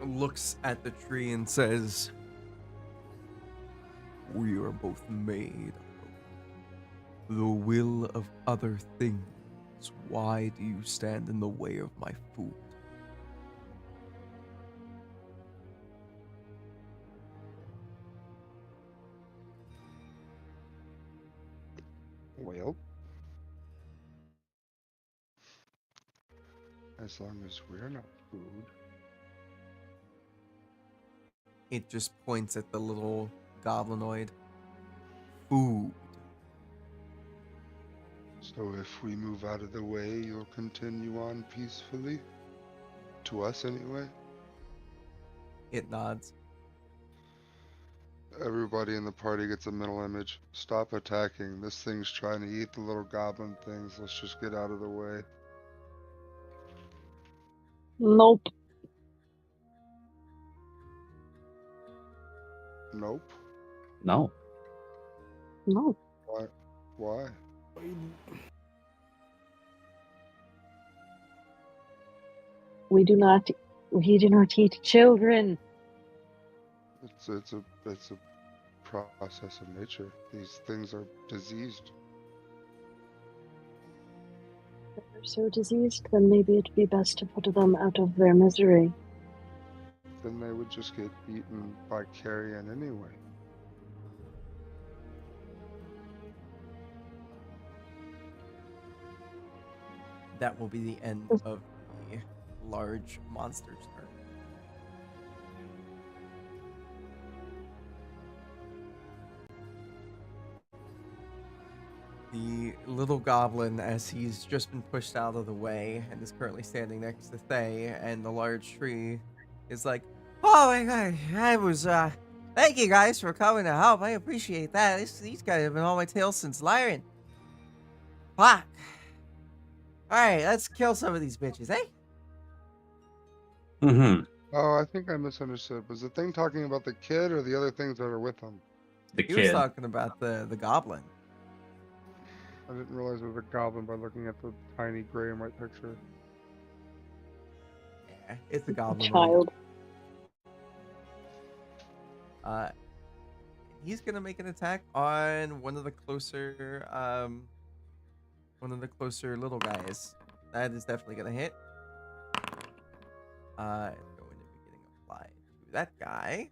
looks at the tree and says, "We are both made of the will of other things. Why do you stand in the way of my food?" Well, as long as we're not food. It just points at the little goblinoid. Food. So if we move out of the way, you'll continue on peacefully? To us, anyway? It nods. Everybody in the party gets a mental image. Stop attacking. This thing's trying to eat the little goblin things. Let's just get out of the way. Nope. Nope. No. No. Why? Why? We do not eat children. It's a process of nature. These things are diseased. If they're so diseased, then maybe it'd be best to put them out of their misery. Then they would just get eaten by carrion anyway. That will be the end of the large monster's turn. The little goblin, as he's just been pushed out of the way and is currently standing next to Thay, and the large tree is like, "Oh my god, I was, thank you guys for coming to help. I appreciate that. These guys have been on my tail since lyran. Fuck. Alright, let's kill some of these bitches, eh?" Mm-hmm. Oh, I think I misunderstood. Was the thing talking about the kid or the other things that are with him? The He was kid. talking about the goblin. I didn't realize it was a goblin by looking at the tiny gray and white picture. Yeah, it's the goblin. Child. He's gonna make an attack on one of the closer little guys. That is definitely gonna hit. Going to be getting applied to that guy.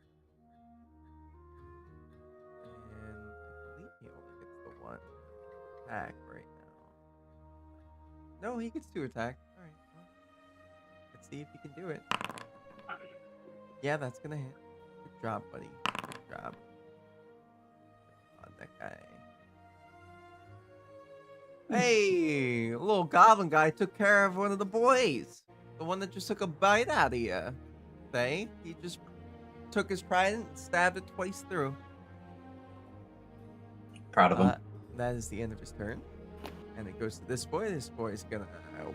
And I believe he only gets the one attack right now. No, he gets 2 attacks. Alright, well, let's see if he can do it. Yeah, that's gonna hit. Good job, buddy. Good job. On that guy. Hey, a little goblin guy took care of one of the boys. The one that just took a bite out of you. He just took his trident and stabbed it twice through. Proud of him. That is the end of his turn. And it goes to this boy. This boy is gonna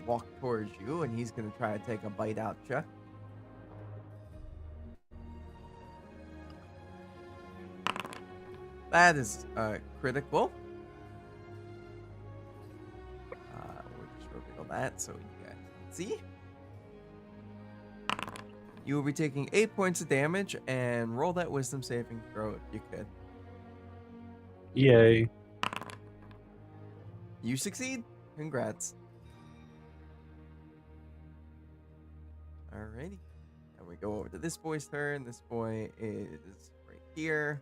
walk towards you, and he's gonna try to take a bite out you. That is critical. We'll just reveal that so you guys can see. You will be taking 8 points of damage, and roll that wisdom saving throw if you could. Yay. You succeed. Congrats. Alrighty. And we go over to this boy's turn. This boy is right here.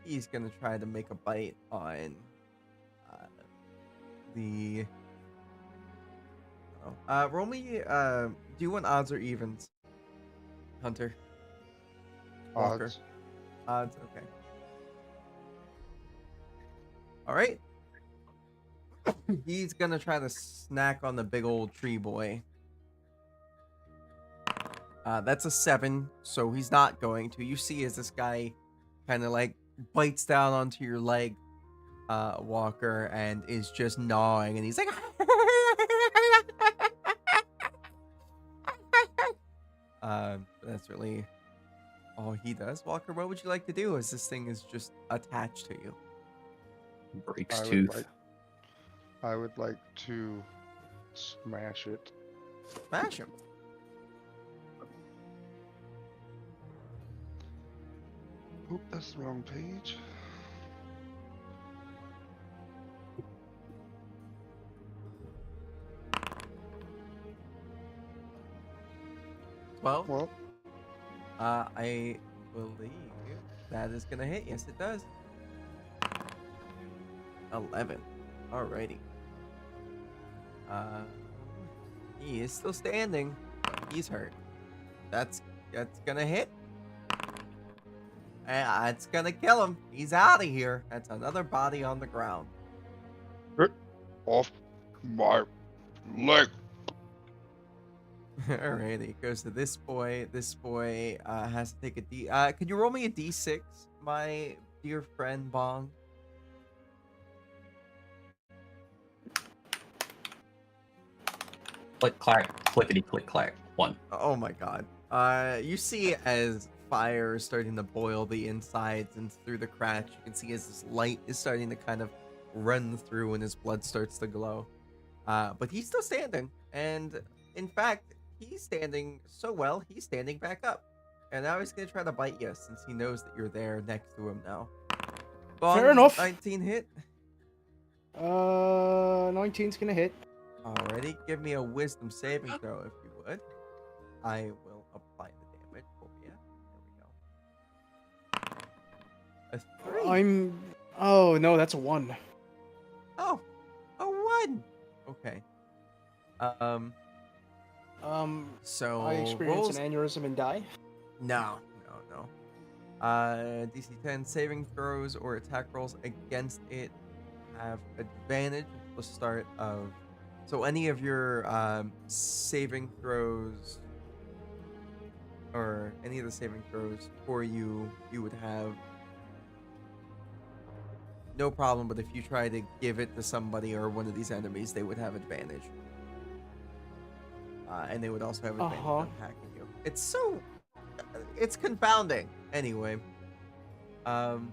He's gonna try to make a bite on the. Roll me. Do you want odds or evens, Hunter? Walker. Odds. Odds. Okay. All right. He's gonna try to snack on the big old tree boy. That's a 7, so he's not going to. You see as this guy kind of like bites down onto your leg, Walker, and is just gnawing, and he's like, that's really all he does. Walker, what would you like to do as this thing is just attached to you? Breaks I would tooth. I would like to smash it. Smash him. Oop, that's the wrong page. Well, I believe that is gonna hit. Yes, it does. 11. Alrighty. He is still standing. But he's hurt. That's gonna hit. It's gonna kill him. He's out of here. That's another body on the ground. off my leg. Alrighty, it goes to this boy. This boy has to take a D. Could you roll me a D6, my dear friend Bong? Click clack, clickety click clack. 1. Oh my god. You see as fire is starting to boil the insides and through the cracks, you can see as this light is starting to kind of run through and his blood starts to glow. But he's still standing. And in fact, he's standing so well, he's standing back up. And now he's going to try to bite you since he knows that you're there next to him now. Bong, Fair enough. 19 hit. 19's gonna hit. Alrighty, give me a wisdom saving throw if you would. I will apply the damage for you. There we go. A 3. Oh no, that's a 1. Oh, a 1. Okay. So I experience rolls... an aneurysm and die. No. DC 10 saving throws or attack rolls against it have advantage at the start of. So any of your saving throws, or any of the saving throws for you, you would have no problem. But if you try to give it to somebody or one of these enemies, they would have advantage. And they would also have advantage on hacking you. It's confounding. Anyway, Bong,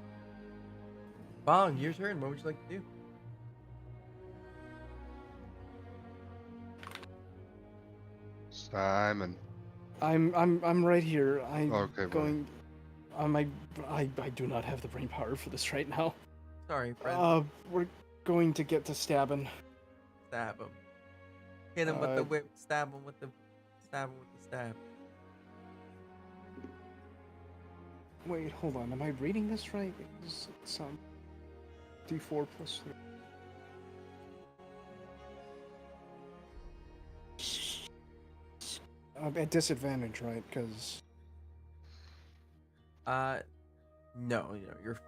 your turn. What would you like to do? Simon. I'm right here. Okay, going. I do not have the brain power for this right now. Sorry, friend. We're going to get to stabbing. Stab him. Hit him with the whip. Stab him with the stab. Wait, hold on. Am I reading this right? It's D4 plus 3. At disadvantage, right? Because no, you're.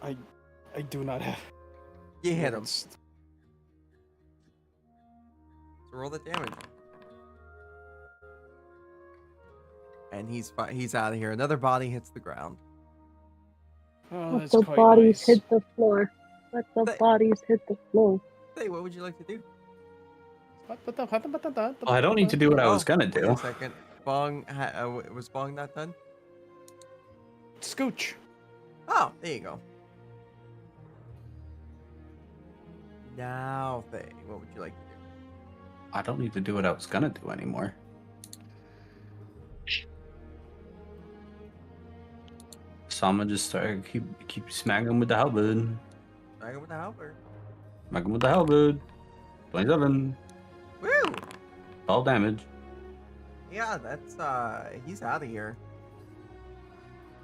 I do not have. You hit him. It's- So roll the damage. And he's out of here. Another body hits the ground. Oh, Let that's the quite bodies nice. hit the floor. Let the bodies hit the floor. Hey, what would you like to do? Well, I don't need to do what I was gonna Wait do. a second. Bong, was Bong not done? Scooch. Oh, there you go. Now, Faye, what would you like to do? I don't need to do what I was gonna do anymore. So I'm gonna just start keep smacking him with the halberd. Drag him with the halberd. Smack him with the halberd. 27. Woo! 12 damage. Yeah, that's he's out of here.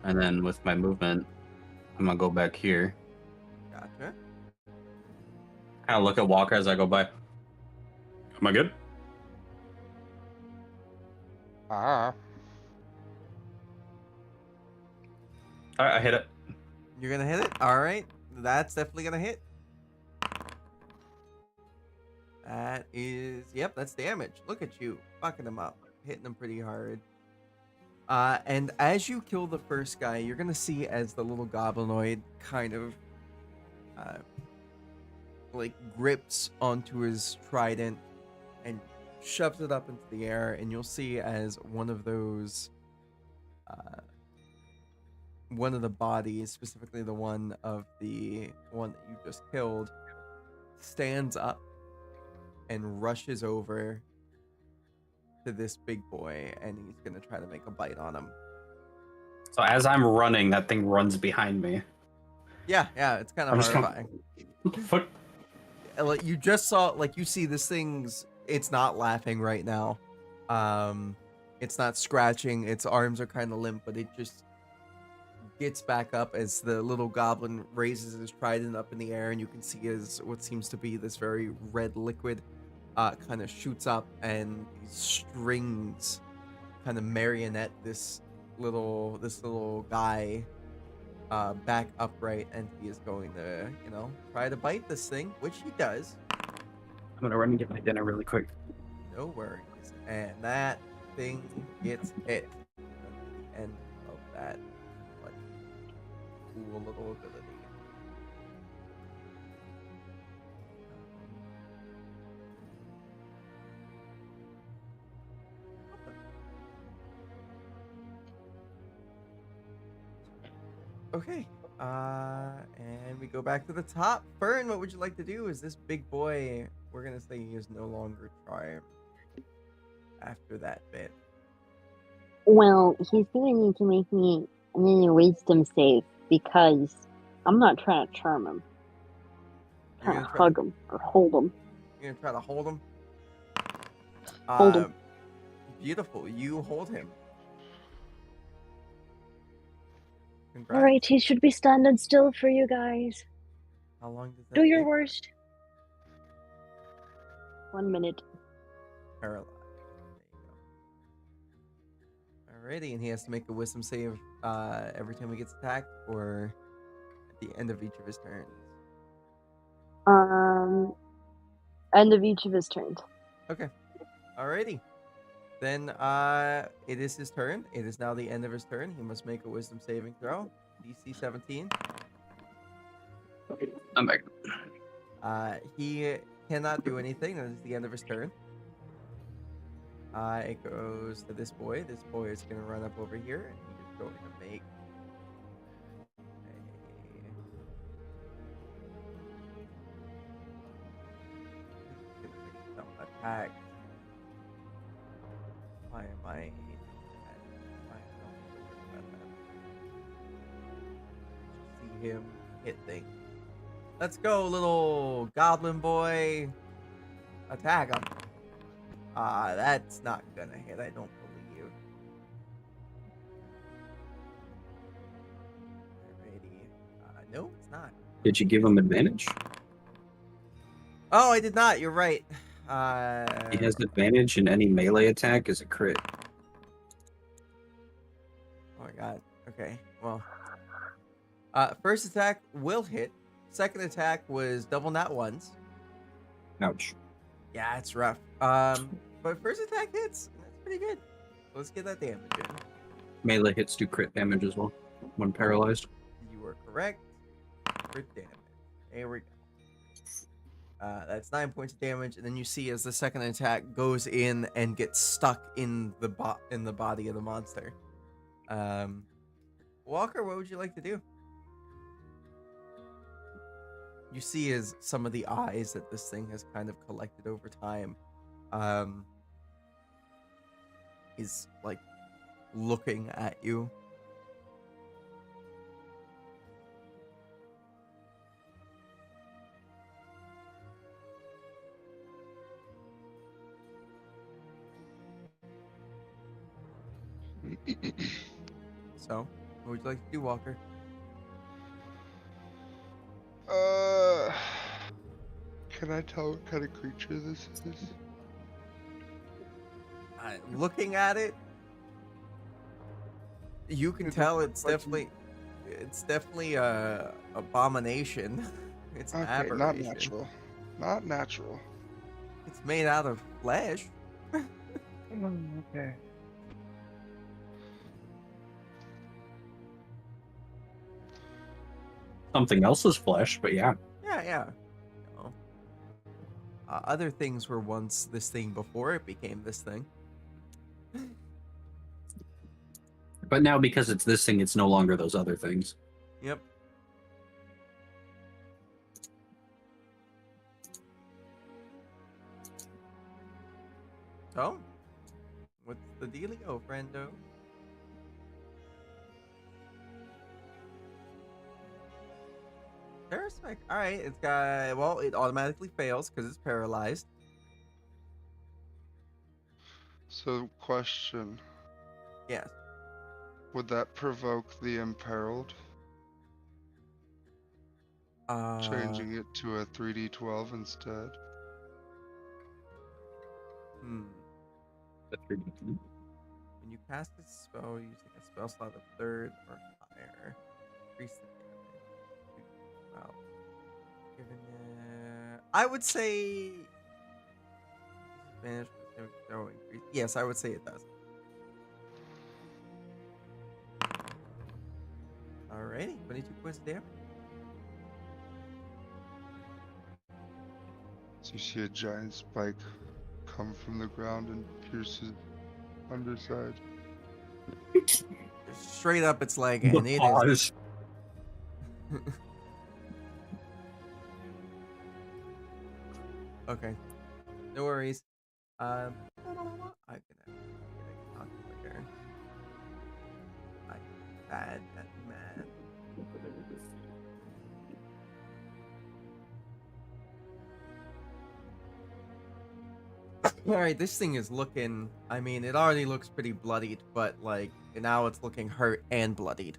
And then with my movement, I'm gonna go back here. Gotcha. Kind of look at Walker as I go by. Am I good? Ah. Alright, I hit it. You're gonna hit it? Alright. That's definitely gonna hit. That is, yep, that's damage. Look at you, fucking him up, hitting him pretty hard. And as you kill the first guy, you're gonna see as the little goblinoid kind of, like grips onto his trident and shoves it up into the air, and you'll see as one of those, one of the bodies, specifically the one of the one that you just killed, stands up and rushes over to this big boy, and he's gonna try to make a bite on him. So as I'm running, that thing runs behind me. Yeah, it's kind of I'm just going, horrifying. what the fuck? Like you just saw, like you see this thing's, it's not laughing right now. It's not scratching. Its arms are kind of limp, but it just gets back up as the little goblin raises his trident up in the air, and you can see as what seems to be this very red liquid kind of shoots up, and these strings kind of marionette this little guy back upright, and he is going to, try to bite this thing, which he does. I'm gonna run and get my dinner really quick. No worries. And that thing gets hit. That's the end of that. cool little ability. Okay. And we go back to the top. Fern, what would you like to do? Is this big boy, we're gonna say he is no longer charmed after that bit. Well, he's gonna need to make me another wisdom save because I'm not trying to charm him. You're I'm trying gonna to try hug him or hold him. You're gonna try to hold him. Hold him. Beautiful. You hold him. Congrats. All right, he should be standing still for you guys. How long does that Do your take? worst. 1 minute. Paralyzed. There you go. Alrighty, and he has to make a wisdom save every time he gets attacked, or at the end of each of his turns. End of each of his turns. Okay. Alrighty. Then it is his turn. It is now the end of his turn. He must make a wisdom saving throw. DC 17. I'm back. He cannot do anything. That is the end of his turn. It goes to this boy. This boy is going to run up over here, and he is going to make some attack. Why am I? I don't see him hit things. Let's go, little goblin boy. Attack him. That's not gonna hit. I don't believe. Alrighty. No, it's not. Did you give him advantage? Oh, I did not. You're right. He has advantage in any melee attack as a crit. Oh my god. Okay. Well. First attack will hit. Second attack was double nat ones. Ouch. Yeah, it's rough. But first attack hits. That's pretty good. Let's get that damage in. Melee hits do crit damage as well when paralyzed. You are correct. Crit damage. There we go. That's 9 points of damage, and then you see as the second attack goes in and gets stuck in the body of the monster. Walker, what would you like to do? You see as some of the eyes that this thing has kind of collected over time, is like looking at you. So, what would you like to do, Walker? Can I tell what kind of creature this is? Looking at it, you can Is it tell it's like definitely a abomination. It's an Okay, aberration. not natural. Not natural. It's made out of flesh. Okay. Something else is flesh, but yeah. Yeah. You know. Other things were once this thing before it became this thing. But now because it's this thing, it's no longer those other things. Yep. So, what's the dealio, friendo? Terrorspec. Alright, it's got, well, it automatically fails because it's paralyzed. So, question. Yes. Would that provoke the imperiled? Changing it to a 3d12 instead? The 3D. When you cast a spell using a spell slot of 3rd or higher, increase the damage. Well, I would say disadvantage for the throw increase. Yes, I would say it does. Alrighty. Alrighty, 22 points of damage. So you see a giant spike come from the ground and pierce his underside. Just straight up its leg, and The it is. pause. Okay, no worries. I'm gonna get a calculator. I'm bad at math. All right, this thing is looking. I mean, it already looks pretty bloodied, but like now it's looking hurt and bloodied.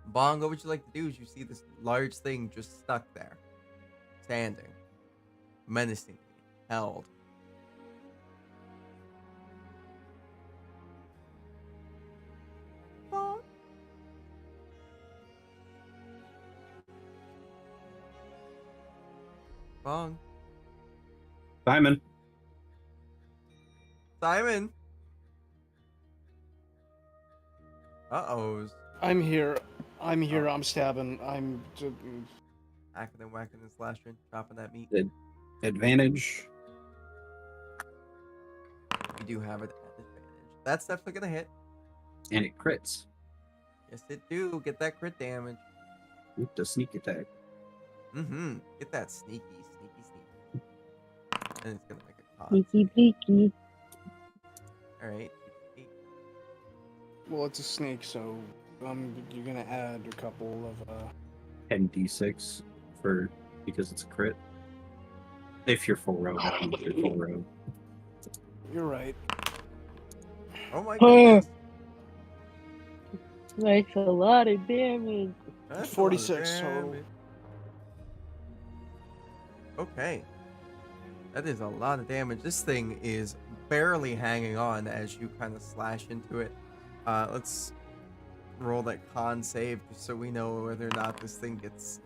Bong, what would you like to do? As you see this large thing just stuck there, standing, menacingly held. Bong. Bong. Simon. Simon. Uh-ohs. I'm here. I'm here. I'm stabbing. I'm. Hacking and whacking and slashing, chopping that meat. Advantage. You do have it at advantage. That's definitely gonna hit. And it crits. Yes, it do. Get that crit damage. With the sneak attack. Mm-hmm. Get that sneaky. And it's gonna make a con. Sneaky peeky. Alright. Well, it's a snake, so you're gonna add a couple of 10d6 because it's a crit. If you're full row, not if you're full row. You're right. Oh my goodness. That's a lot of damage. That's a lot of 46 total. damage. Okay. That is a lot of damage. This thing is barely hanging on as you kind of slash into it. Let's roll that con save just so we know whether or not this thing gets...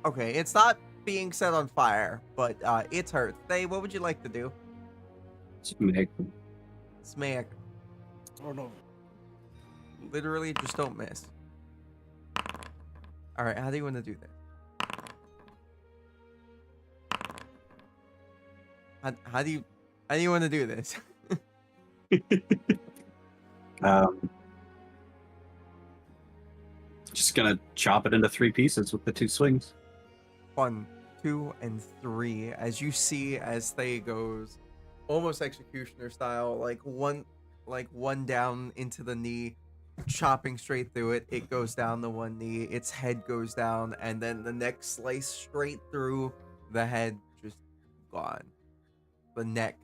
Okay, it's not being set on fire, but it's hurt. Thaye, what would you like to do? Smack. Oh no. Literally, just don't miss. Alright, how do you want to do this? How do you want to do this? Just gonna chop it into 3 pieces with the 2 swings. 1, 2, and 3. As you see, as Thaye goes, almost executioner style, like one down into the knee, chopping straight through it. It goes down the one knee. Its head goes down, and then the neck slice straight through the head, just gone. The neck,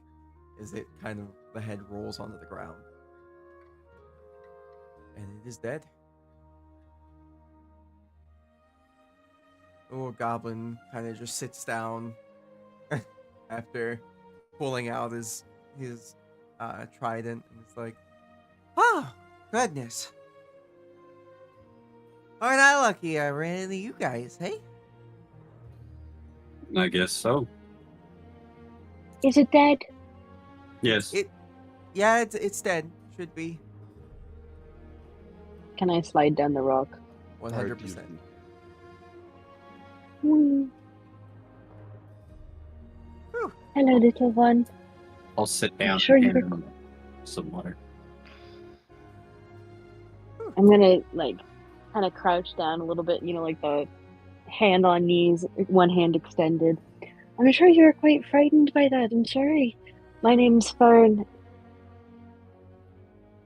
as it kind of the head rolls onto the ground, and it is dead. The little goblin kind of just sits down after pulling out his trident, and it's like, oh goodness, aren't I lucky I ran into you guys, hey? I guess so. Is it dead? Yes. Yeah, it's dead. Should be. Can I slide down the rock? 100%. Whee. Whew. Hello, little one. I'll sit down Sure and you're hand him some water. I'm gonna like kind of crouch down a little bit, like the hand on knees, one hand extended. I'm sure you were quite frightened by that. I'm sorry. My name's Fern.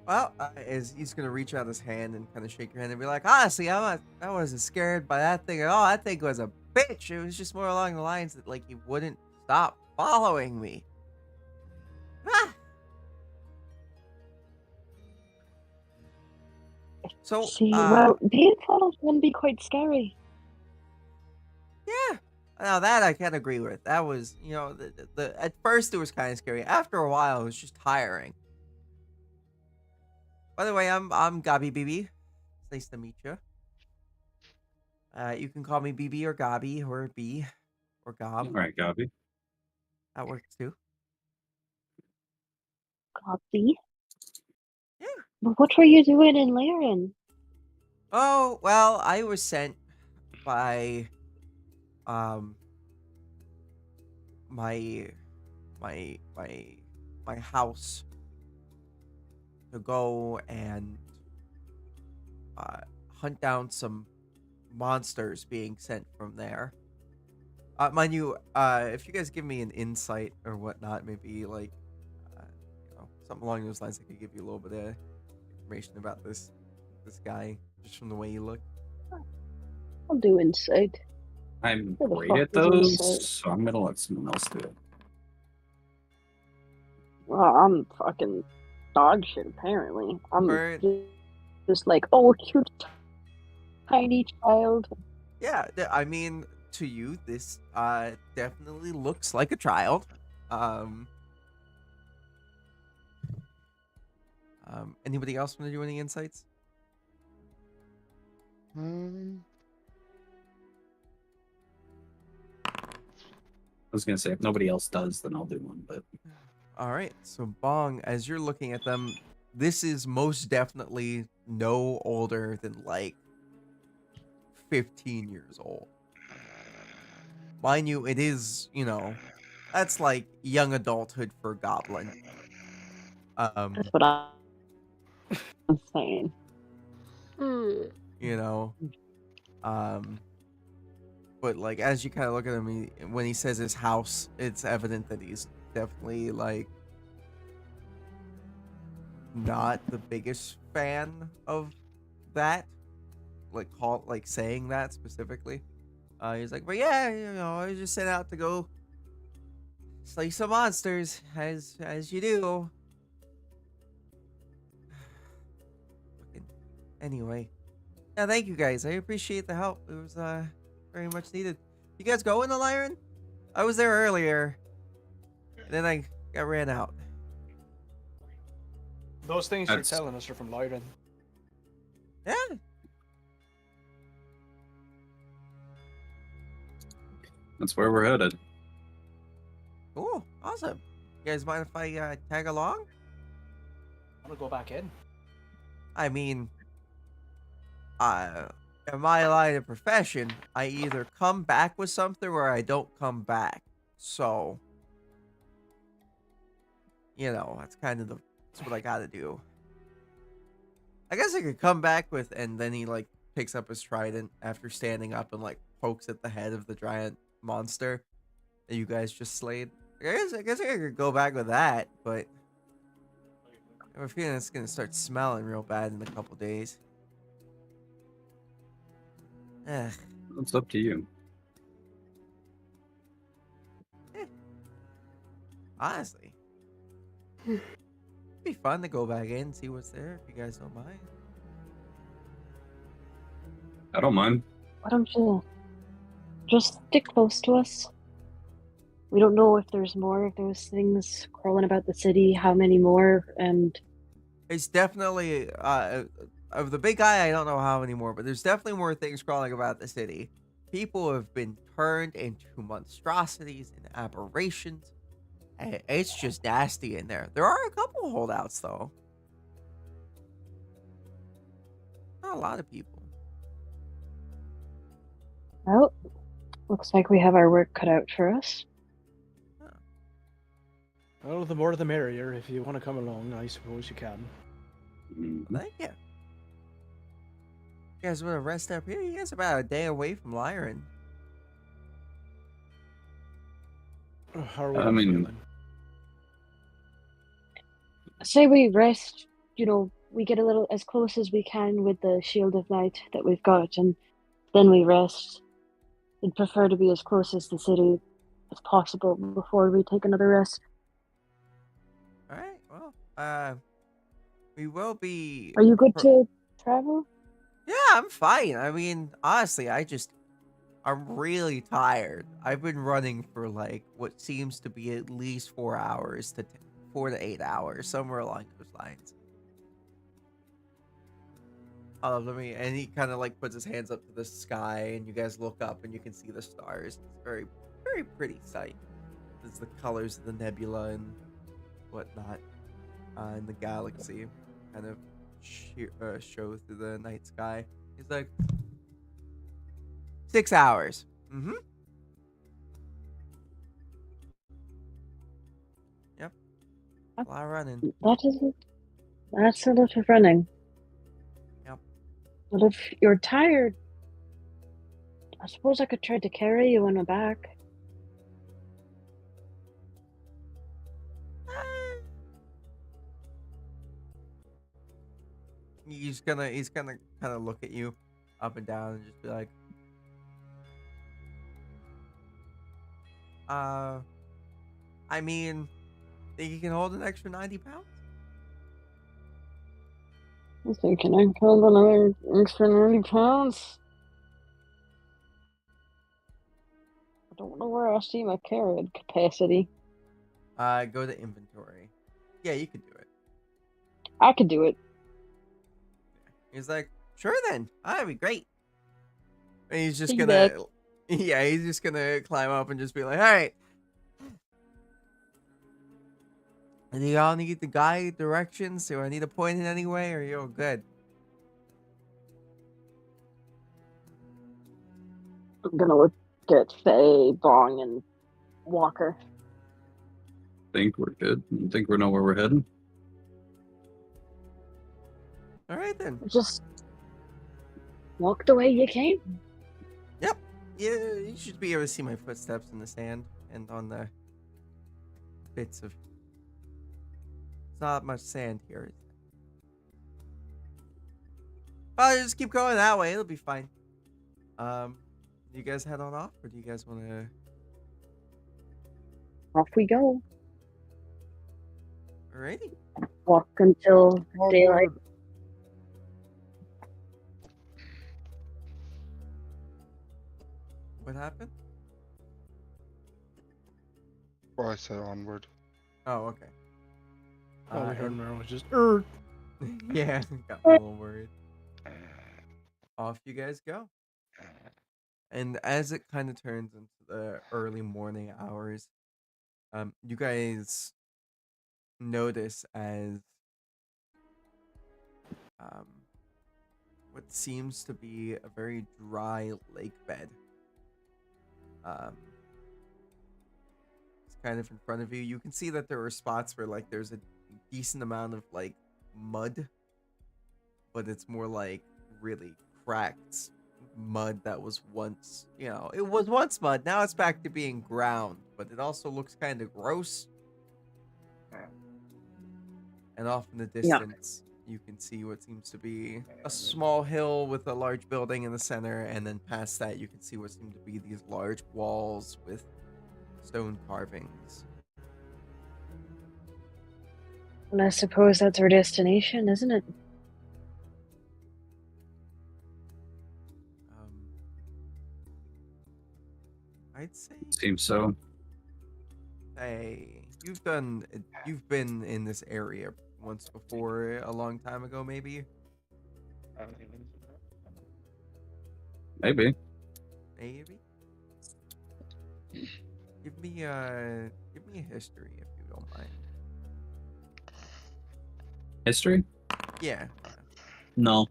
Well, as he's gonna reach out his hand and kind of shake your hand and be like, honestly, I wasn't scared by that thing at all. That thing was a bitch. It was just more along the lines that like he wouldn't stop following me. Ah. So, See, well, being followed can be quite scary. yeah. Now that I can agree with. That was, the at first it was kind of scary. After a while, it was just tiring. By the way, I'm Gabi BB. It's nice to meet you. You can call me BB or Gabi or B or Gob. All right, Gabi. That works too. Copy. Yeah. But what were you doing in Lyran? Oh, well, I was sent by um my my my my house to go and uh hunt down some monsters being sent from there. Mind you, if you guys give me an insight or whatnot, maybe like something along those lines, I could give you a little bit of information about this guy just from the way you look. I'll do insight. I'm Where the great fuck at is insight? those, so I'm gonna let someone else do it. Well, I'm fucking dog shit, apparently. I'm Or just like, oh, cute tiny child. yeah, I mean, to you, this definitely looks like a child. Um, Anybody else want to do any insights? Um, I was gonna say if nobody else does, then I'll do one. But All right, so Bong, as you're looking at them, this is most definitely no older than like 15 years old. Mind you, it is, that's like young adulthood for Goblin. That's what I'm saying. You know, but like as you kind of look at him, when he says his house, it's evident that he's definitely like not the biggest fan of that, like saying that specifically. He's like, but yeah, I was just sent out to go slay some monsters, as you do. Fucking- Anyway, yeah, thank you guys. I appreciate the help. It was very much needed. You guys going to Lyran? I was there earlier, and then I got ran out. Those things That's- you're telling us are from Lyran. Yeah. that's where we're headed. Cool. Awesome. You guys mind if I tag along? I'm gonna go back in. I mean, in my line of profession, I either come back with something or I don't come back. So, that's kind of that's what I gotta do. I guess I could come back with, and then he like picks up his trident after standing up and like pokes at the head of the giant monster that you guys just slayed. I guess I could go back with that, but I have a feeling it's gonna start smelling real bad in a couple days. Ugh. It's up to you. Honestly, it'd be fun to go back in and see what's there if you guys don't mind. I don't mind. Why don't you just stick close to us? We don't know if there's more of those things crawling about the city, how many more, and It's definitely of the big guy. I don't know how anymore, but there's definitely more things crawling about the city. People have been turned into monstrosities and aberrations. It's just nasty in there. There are a couple holdouts though. Not a lot of people. well, looks like we have our work cut out for us. Well, the more the merrier. If you want to come along, I suppose you can. Thank you. You guys want to rest up here? You guys are about a day away from Lyran. How are we I mean- feeling? Say we rest, we get a little as close as we can with the Shield of Night that we've got, and then we rest. We'd prefer to be as close as the city as possible before we take another rest. All right. Well, we will be. Are you good to travel? Yeah, I'm fine. I mean, honestly, I'm really tired. I've been running for like what seems to be at least 4 hours to 4 to 8 hours, somewhere along those lines. And he kind of like puts his hands up to the sky, and you guys look up and you can see the stars. It's a very, very pretty sight. It's the colors of the nebula and whatnot in the galaxy kind of show through the night sky. He's like, 6 hours. Mm-hmm. Yep. A lot of running. That's a lot of running. Yep. But if you're tired, I suppose I could try to carry you on my back. He's gonna kind of look at you up and down and just be like, I mean, think you can hold an extra 90 pounds? I'm thinking I can hold another extra 90 pounds. I don't know where I see my carrying capacity. Go to inventory. Yeah, you can do it. I could do it. He's like, sure then. That'd be great. And he's just Piggyback. gonna, yeah, he's just gonna climb up and just be like, all right. Do y'all need the guide directions? Do I need to point in any way? Or are you all good? I'm gonna look at Faye, Bong, and Walker. Think we're good. Think we know where we're heading. All right then. Just walk the way you came. Yep. Yeah, you should be able to see my footsteps in the sand and on the bits of. It's not much sand here. Is there? I'll just keep going that way. It'll be fine. You guys head on off, or do you guys want to? Off we go. Alrighty. Walk until daylight. What happened? Well, I said onward. Oh, okay. All we heard and- Mara was just, yeah, got me a little worried. Off you guys go. And as it kind of turns into the early morning hours, you guys notice as what seems to be a very dry lake bed. It's kind of in front of you. You can see that there are spots where like there's a decent amount of like mud, but it's more like really cracked mud that was once, it was once mud. Now it's back to being ground, but it also looks kind of gross. And off in the distance, you can see what seems to be a small hill with a large building in the center, and then past that, you can see what seem to be these large walls with stone carvings. And I suppose that's our destination, isn't it? I'd say, Seems so. hey, you've been in this area once before, a long time ago, maybe. Maybe. Maybe. Give me a history if you don't mind. History? Yeah. No.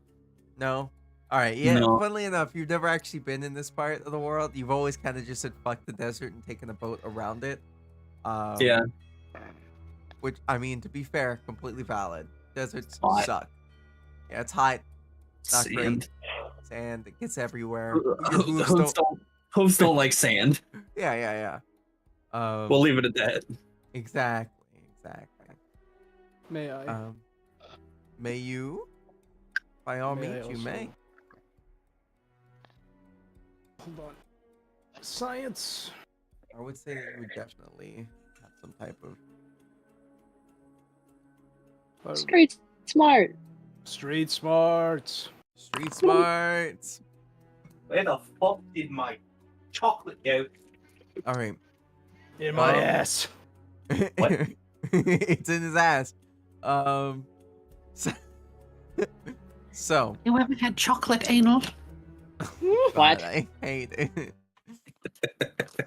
No. All right. Yeah. No. Funnily enough, you've never actually been in this part of the world. You've always kind of just said fuck the desert and taken a boat around it. Yeah. Which, I mean, to be fair, completely valid. Deserts Hot. suck. Yeah, it's hot. Not Sand. great. Sand. It gets everywhere. Hooves don't like sand. Yeah. We'll leave it at that. Exactly. may I? May you? By all May I means, you also- may. Hold on. Science. I would say that you would definitely have some type of Street smart. Street smarts. street smarts. Where the fuck did my chocolate go? All right. In my Um, ass. What? It's in his ass. So, so You ever had chocolate anal? What? God, I hate it.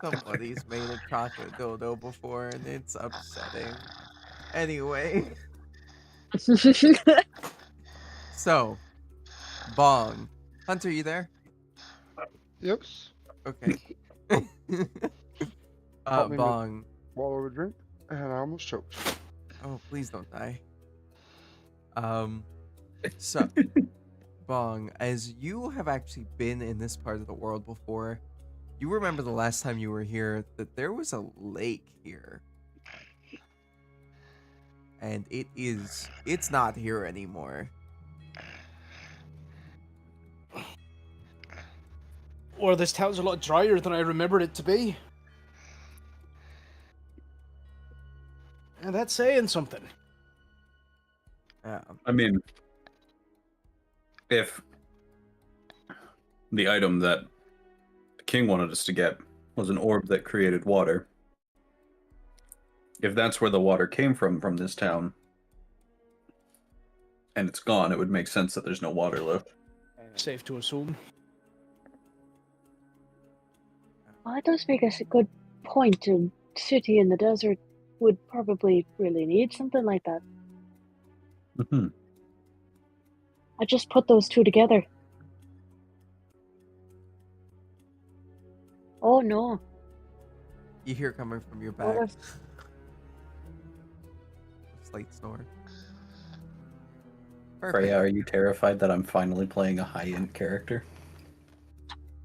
Somebody's made a chocolate dildo before, and it's upsetting. Anyway, so Bong, Hunter, you there? Yep. Okay. Help me with Bong. swallow a drink, and I almost choked. Oh, please don't die. So, Bong, as you have actually been in this part of the world before, you remember the last time you were here that there was a lake here. And it's not here anymore. Or this town's a lot drier than I remembered it to be. And that's saying something. I mean, if the item that the king wanted us to get was an orb that created water, if that's where the water came from this town, and it's gone, it would make sense that there's no water left. Safe to assume. Well, that does make us a good point. A city in the desert would probably really need something like that. Mm-hmm. I just put those two together. Oh no. You hear coming from your What back. if- Slight snore. Freya, are you terrified that I'm finally playing a high-end character?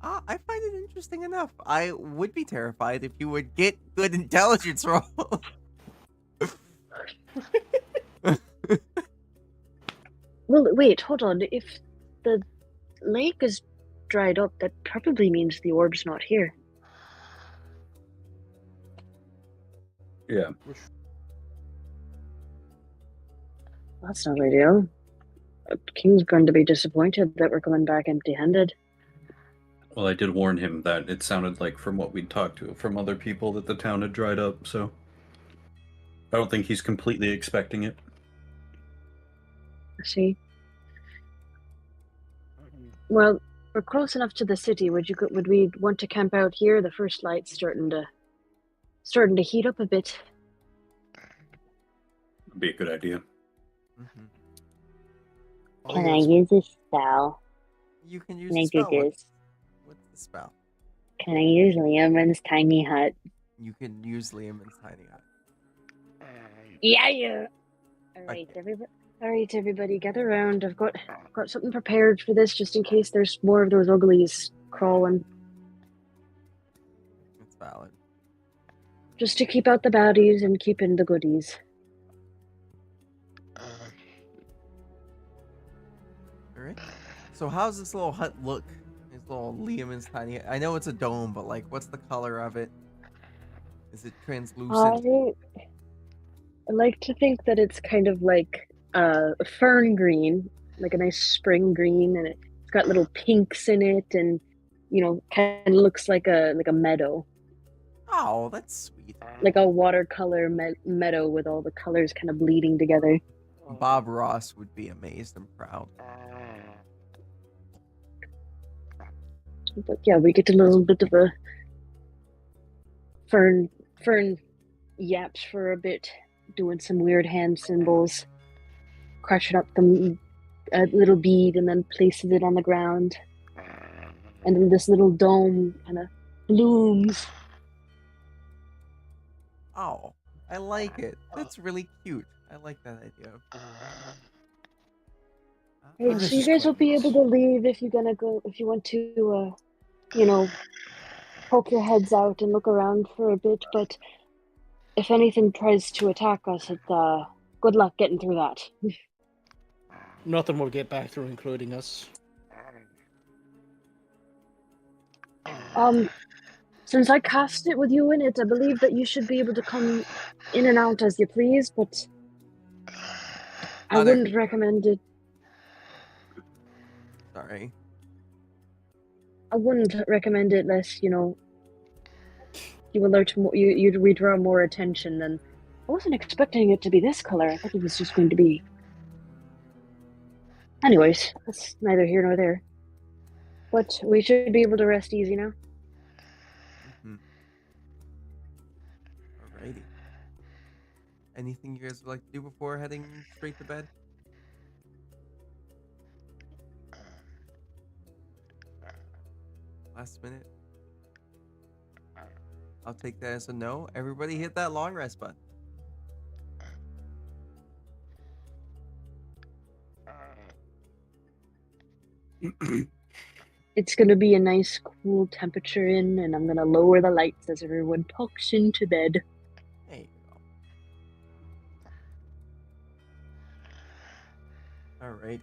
I find it interesting enough. I would be terrified if you would get good intelligence roll. Well, wait, hold on. If the lake is dried up, that probably means the orb's not here. Yeah. That's not ideal. King's going to be disappointed that we're coming back empty-handed. Well, I did warn him that it sounded like, from what we'd talked to from other people, that the town had dried up, so I don't think he's completely expecting it. See? Well, we're close enough to the city. Would we want to camp out here? The first light's starting to heat up a bit. Would be a good idea. Mm-hmm. Can I use a spell? You can use Can a I do spell. this? What's the spell? Can I use Liam's tiny hut? You can use Liam's tiny hut. Yeah. All right, everybody, gather around. I've got something prepared for this, just in case there's more of those uglies crawling. It's valid. Just to keep out the baddies and keep in the goodies. Alright. So how's this little hut look? This little Liam's tiny hut. I know it's a dome, but like what's the color of it? Is it translucent? I like to think that it's kind of like fern green, like a nice spring green, and it's got little pinks in it, and kind of looks like a meadow, Oh, that's sweet. like a watercolor meadow with all the colors kind of bleeding together. Bob Ross would be amazed and proud. But yeah, we get a little bit of a fern yaps for a bit, doing some weird hand symbols, crushing up a little bead and then places it on the ground, and then this little dome kind of blooms. Oh, I like it. That's really cute. I like that idea. Right, this so you is guys will quite be nice. able to leave if you're gonna go, if you want to, poke your heads out and look around for a bit. But if anything tries to attack us, good luck getting through that. Nothing will get back through, including us. Since I cast it with you in it, I believe that you should be able to come in and out as you please, but I Other- wouldn't recommend it. Sorry. I wouldn't recommend it lest, you alert more, you'd redraw more attention than. I wasn't expecting it to be this color. I thought it was just going to be. Anyways, that's neither here nor there. But we should be able to rest easy now. Mhm. Alrighty. Anything you guys would like to do before heading straight to bed? last minute. I'll take that as a no. Everybody hit that long rest button. It's gonna be a nice cool temperature in, and I'm gonna lower the lights as everyone tucks into bed. There you go. Alrighty.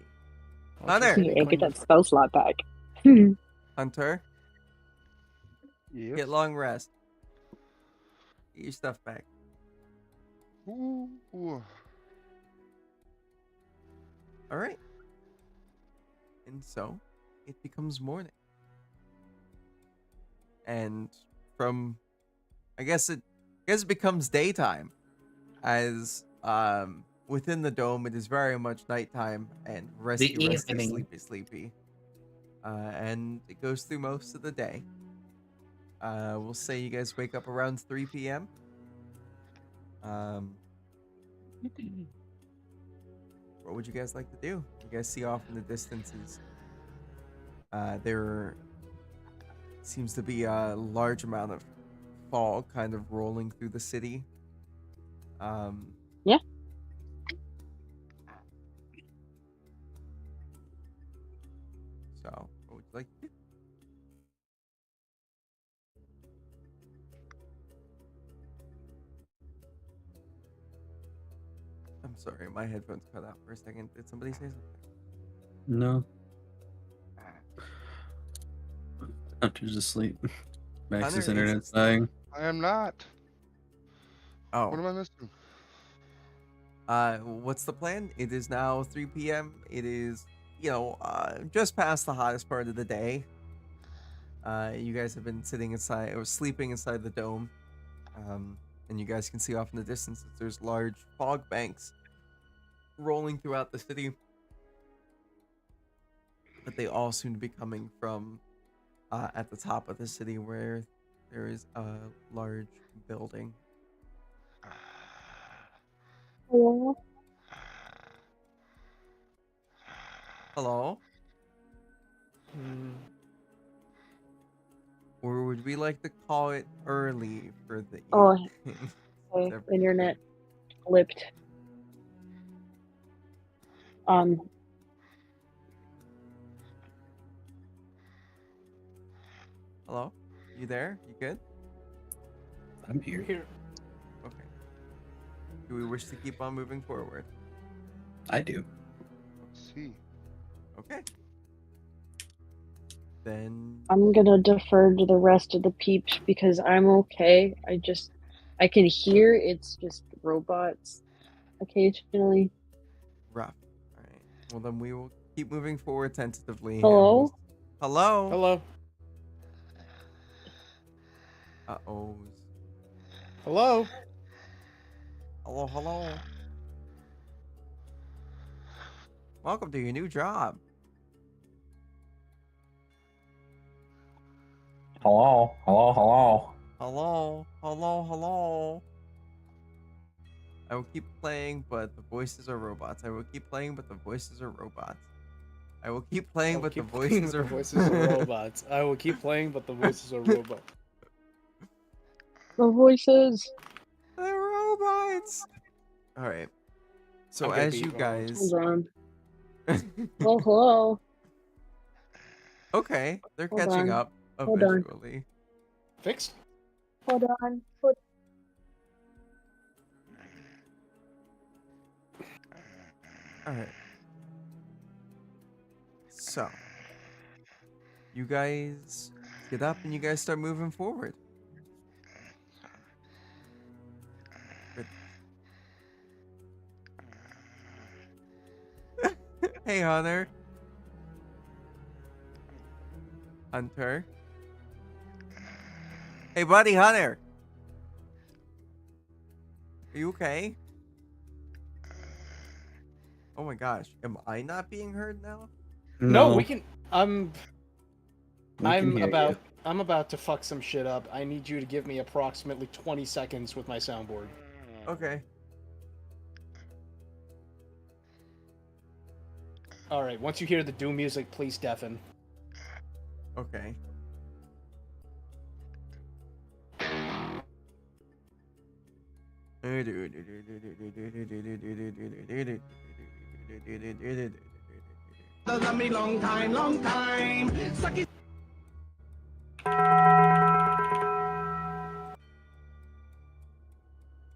Hunter! Yeah, get that spell slot back. Hunter, Yes. get long rest. Get your stuff back. Ooh. Alright. And so, it becomes morning. And from I guess it becomes daytime as within the dome it is very much nighttime and resty evening. sleepy. And it goes through most of the day. We'll say you guys wake up around 3 p.m. What would you guys like to do? You guys see off in the distances. There seems to be a large amount of fog kind of rolling through the city. Yeah. So, what would you like to do? I'm sorry, my headphones cut out for a second. Did somebody say something? No. Hunter's asleep. Max's Hunter is internet's asleep. dying. I am not. Oh. What am I missing? What's the plan? It is now 3 p.m. It is, just past the hottest part of the day. You guys have been sitting inside or sleeping inside the dome. And you guys can see off in the distance that there's large fog banks rolling throughout the city. But they all seem to be coming from at the top of the city where there is a large building. Hello? Hello? Or would we like to call it early for the Oh, evening? okay. Separate Internet thing. flipped. Hello? You there? You good? I'm here. Here. Okay. Do we wish to keep on moving forward? I do. Let's see. Okay. Then I'm gonna defer to the rest of the peeps because I'm okay. I can hear it's just robots occasionally. rough. Alright. Well then we will keep moving forward tentatively. and Hello? we'll- Hello? Hello. Uh-oh. Hello. Hello. Welcome to your new job. Hello. Hello. I will keep playing, but the voices are robots. I will keep playing, but the voices are robots. I will keep playing, but the voices are robots. I will keep playing, but the voices are robots. The voices. They're robots. All right. So I'm gonna as beat you robots. guys, Hold on. Oh, hello. okay, they're Hold catching on. up Hold on. eventually. Fixed? Hold on. All right. So you guys get up and you guys start moving forward. Hey, Hunter. Hunter. Hey, buddy, Hunter. Are you okay? Oh my gosh, am I not being heard now? No, we can. I'm We can hear you. about to fuck some shit up. I need you to give me approximately 20 seconds with my soundboard. Okay. All right. Once you hear the doom music, please deafen. Okay. Love me long time, long time. Sucky.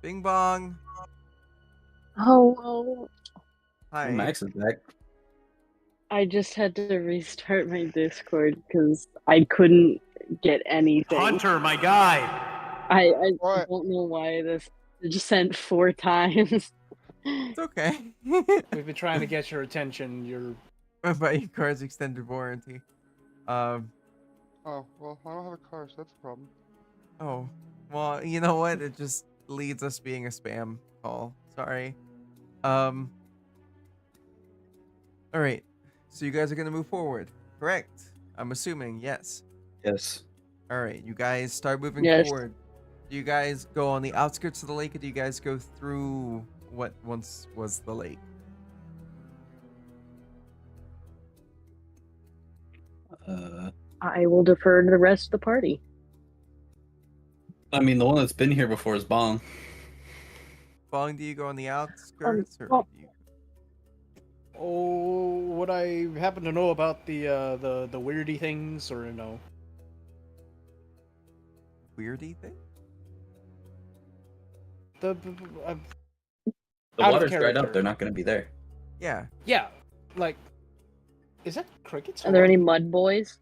Bing bong. Oh, Hi. Max is back. I just had to restart my Discord because I couldn't get anything. Hunter, my guy. I What? don't know why this it just sent 4 times. It's okay. We've been trying to get your attention. You're Buy your car's extended warranty. Um. Oh, well, I don't have a car, so that's a problem. Oh. Well, you know what? It just leads us being a spam call. Sorry. Um. All right. So you guys are gonna move forward, correct? I'm assuming yes. Yes. All right. You guys start moving Yes. forward. Do you guys go on the outskirts of the lake, or do you guys go through what once was the lake? I will defer to the rest of the party. I mean, the one that's been here before is Bong. Bong, do you go on the outskirts, or well- do you... Oh, would I happen to know about the weirdy things or no? weirdy thing? The The Out of water's dried up. character. They're not going to be there. Yeah. yeah, like, is that crickets? Are there any mud boys?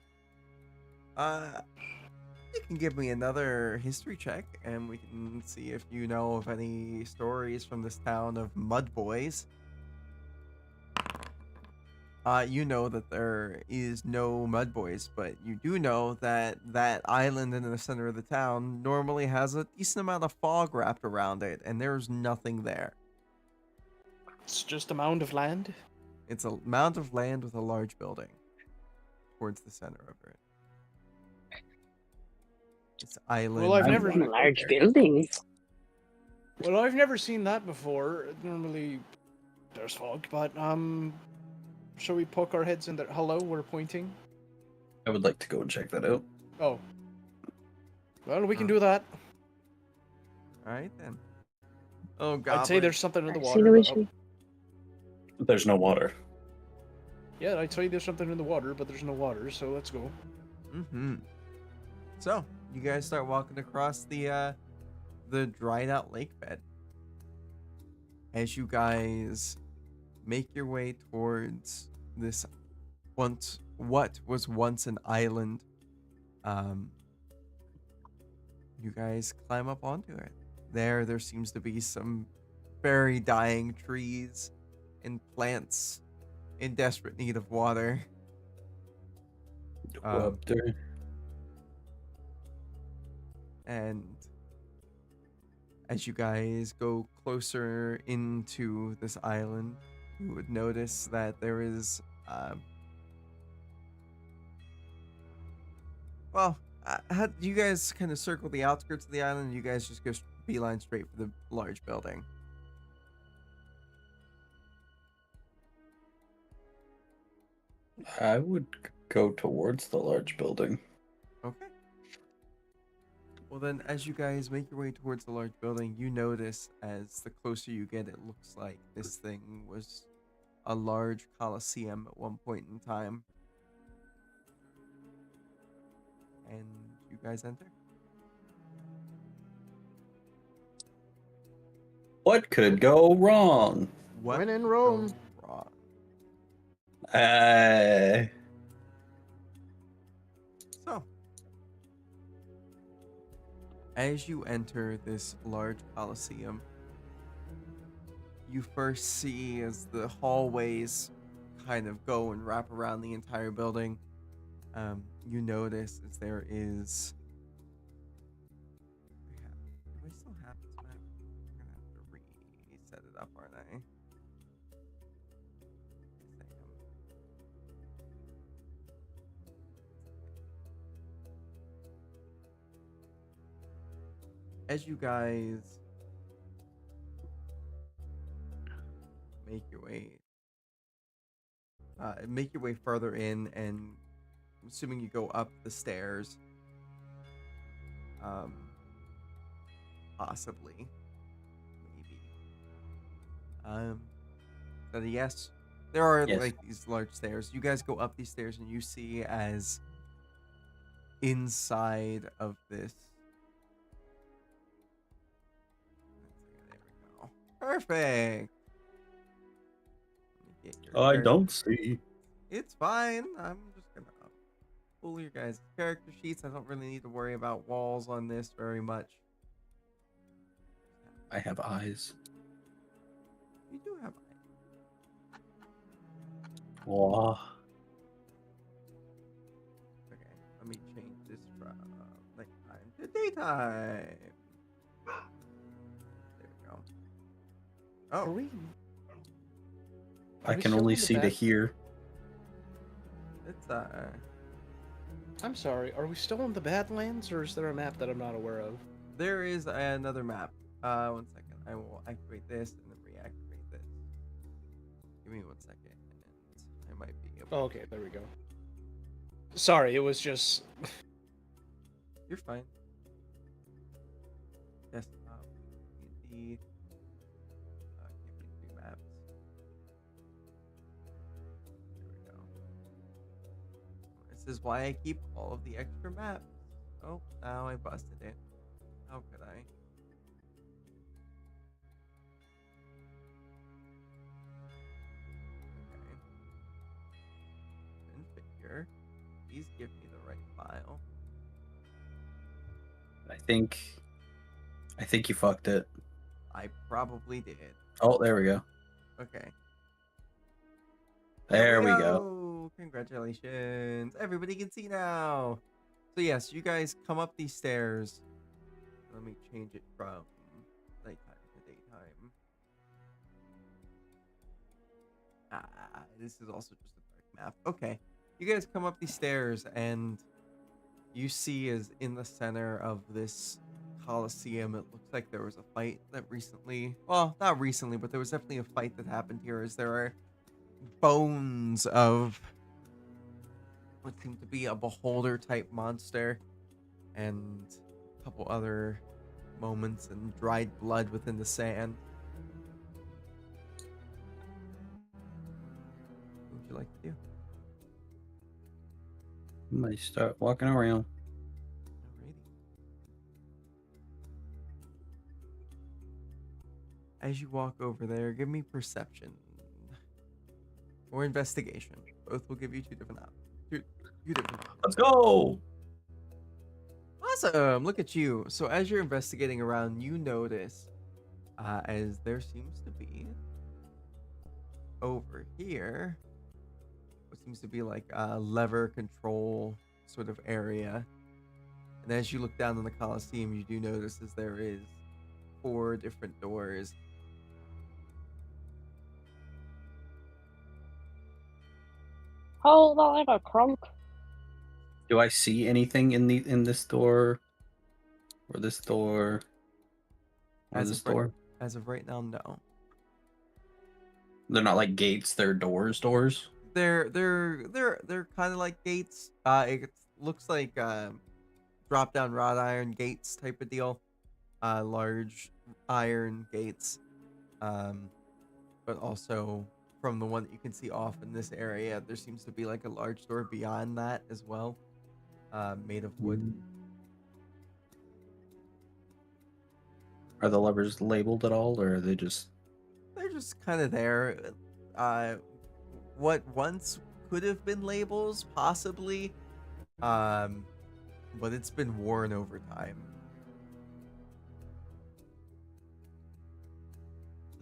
You can give me another history check, and we can see if you know of any stories from this town of mud boys. You know that there is no mud boys, but you do know that that island in the center of the town normally has a decent amount of fog wrapped around it, and there's nothing there. It's just a mound of land. It's a mound of land with a large building towards the center of it. This island. Well, I've I'm never. gonna go Large there. buildings. Well, I've never seen that before. Normally, there's fog, but shall we poke our heads in there? Hello, we're pointing. I would like to go and check that out. Oh. Well, we can do that. All right then. Oh God. I'd say there's something in the I see water. no but- issue. There's no water. yeah, I'd say there's something in the water, but there's no water, so let's go. Mm-hmm. So you guys start walking across the dried out lake bed. As you guys make your way towards this what was once an island, you guys climb up onto it. There seems to be some very dying trees and plants in desperate need of water. Go up there. And as you guys go closer into this island, you would notice that there is, how do you guys kind of circle the outskirts of the island? You guys just go beeline straight for the large building. I would go towards the large building. Okay. Well then, as you guys make your way towards the large building, you notice as the closer you get, it looks like this thing was a large coliseum at one point in time. And you guys enter. What could go wrong? What When in could Rome. go wrong? So, as you enter this large coliseum, you first see as the hallways kind of go and wrap around the entire building. You notice as there is. Do I still have this map? I'm gonna have to reset it up, aren't I? Yes, I am. As you guys make your way further in, and I'm assuming you go up the stairs, possibly, But yes, there are Yes. like these large stairs. You guys go up these stairs and you see as inside of this. There we go. Perfect. Let me get your I character. don't see. It's fine. I'm just gonna pull your guys' character sheets. I don't really need to worry about walls on this very much. I have eyes. You do have. Wow. Okay, let me change this from nighttime to daytime. There we go. Are Oh, we? I we can still only on the see to bad- here. it's I'm sorry. Are we still on the Badlands, or is there a map that I'm not aware of? there is another map. 1 second. I will activate this and then reactivate this. Give me 1 second, and I might be able. Oh, okay, there we go. Sorry, it was just. You're fine. Desktop, D&D. Give me 3 maps. There we go. This is why I keep all of the extra maps. Oh, now I busted it. How could I? Okay. Configure. Please give me the right file. I think you fucked it. I probably did. Oh, there we go. Okay. There we go. Congratulations. Everybody can see now. So yes, you guys come up these stairs. Let me change it from nighttime to daytime. This is also just a dark map. Okay. You guys come up these stairs and you see is in the center of this Coliseum. It looks like there was a fight that recently, well, not recently, but there was definitely a fight that happened here as there are bones of what seemed to be a beholder type monster and a couple other moments and dried blood within the sand. What would you like to do? I might start walking around. Alrighty. As you walk over there, give me perception or investigation. Both will give you two different options. Two different. Let's go. Awesome! Look at you. So as you're investigating around, you notice as there seems to be over here what seems to be like a lever control sort of area. And as you look down in the Coliseum, you do notice as there is 4 different doors. Hold on, a crunk. Do I see anything in this door, or this door, or As this of right, door? as of right now, no. They're not like gates. They're doors. Doors. They're kind of like gates. It looks like drop down wrought iron gates type of deal. Large iron gates. But also from the one that you can see off in this area, there seems to be like a large door beyond that as well, made of wood. Are the levers labeled at all, or are they just? They're just kind of there. What once could have been labels, possibly, but it's been worn over time.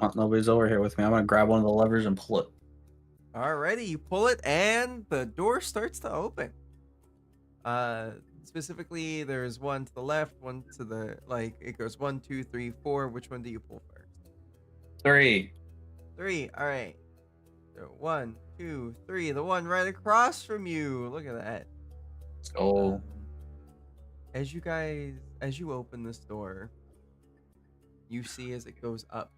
Oh, nobody's over here with me. I'm gonna grab one of the levers and pull it. Alrighty, you pull it and the door starts to open. Specifically, there's one to the left, one to the it goes 1, 2, 3, 4. Which one do you pull first? 3. 3. All right. So 1, 2, 3. The one right across from you. Look at that. Oh. As you open this door, you see as it goes up,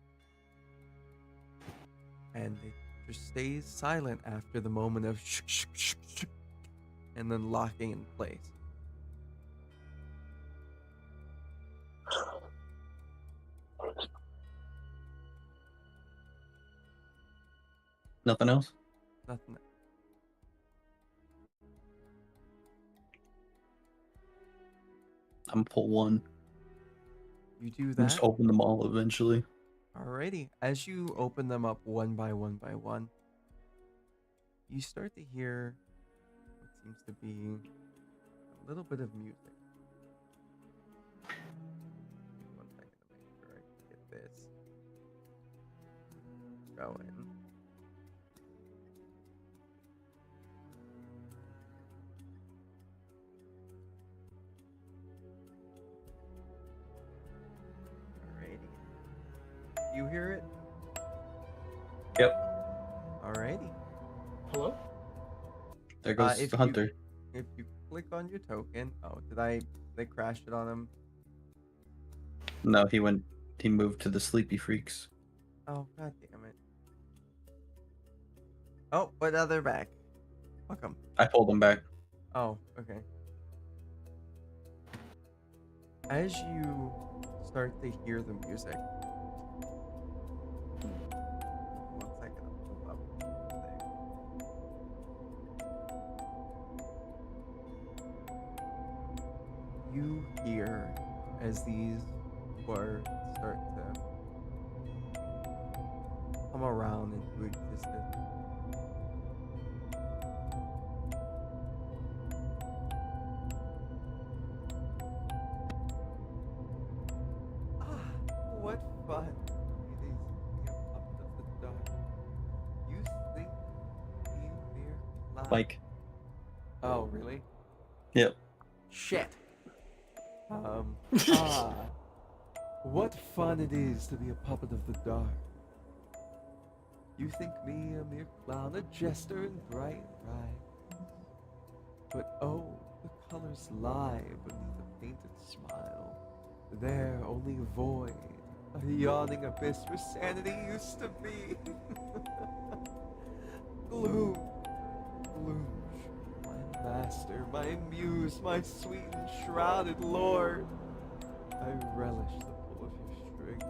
and it just stays silent after the moment of and then locking in place. Nothing else? Nothing. I'm pull one. You do I'm just that. open them all eventually. Alrighty. As you open them up one by one, you start to hear what seems to be a little bit of music. Give me 1 second to make sure I can get this going. Alrighty. You hear it? Yep. Alrighty. Hello? There goes if the you- hunter. If you click on your token, oh, they crashed it on him? No, he moved to the sleepy freaks. Oh, god damn it. Oh, but now they're back. Welcome. I pulled him back. Oh, okay. As you start to hear the music, 1 second, I'll pull up the thing. You hear as these words start to come around into existence. Ah, what fun it is to be a puppet of the dark. You think me a mere clown? Mike. Oh, really? Yep. Shit. What fun it is to be a puppet of the dark. You think me a mere clown, a jester in bright rags. But oh, the colors lie beneath a painted smile. There only void, a yawning abyss where sanity used to be. Gloom, gloom, my master, my muse, my sweet and shrouded lord. I relish the pull of your strings,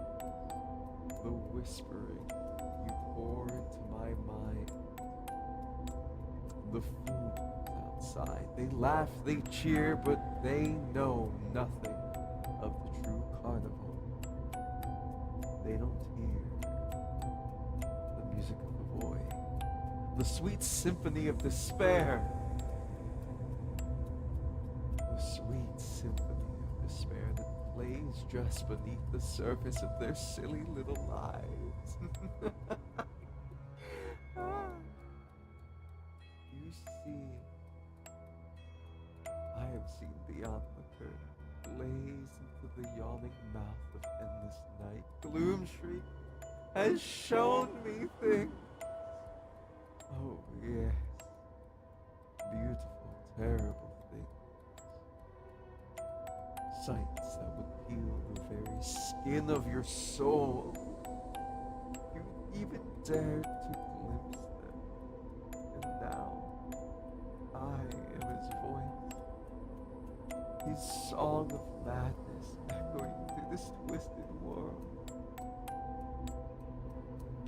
the whispering you pour into my mind. The fools outside, they laugh, they cheer, but they know nothing of the true carnival. They don't hear the music of the void, the sweet symphony of despair. The sweet symphony of despair that plays just beneath the surface of their silly little lives. You see, I have seen beyond the curtain, blaze into the yawning mouth of endless night. Gloom Shriek has shown me things. Oh yes, beautiful, terrible things. Sights that would peel the very skin of your soul. You even dared to glimpse them. And now, I am his voice. His song of madness echoing through this twisted world.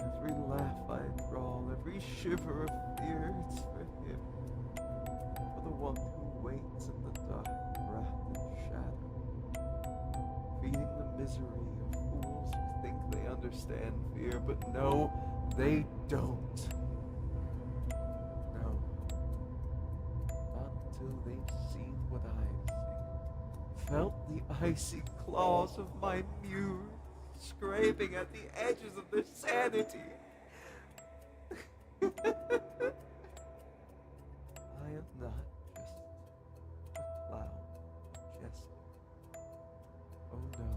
Every laugh I drawl, every shiver of fear, it's for him. For the one who waits in the dark, wrapped in shadow. Feeding the misery of fools who think they understand fear, but no, they don't. No. Not until they've seen what I've seen. Felt the icy claws of my muse scraping at the edges of their sanity. I am not just a clown, a jester. Oh no,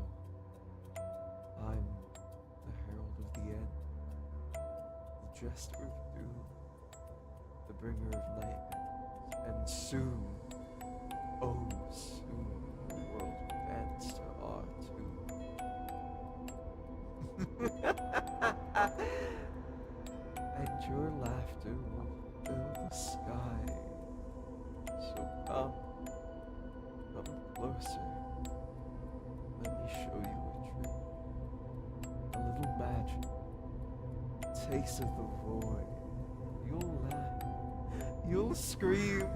I'm the herald of the end, the jester of doom, the bringer of nightmares, and soon, oh soon, the world will dance to our tune. And your laughter will fill the sky. So come closer. Let me show you a trick. A little magic. A taste of the void. you'll scream,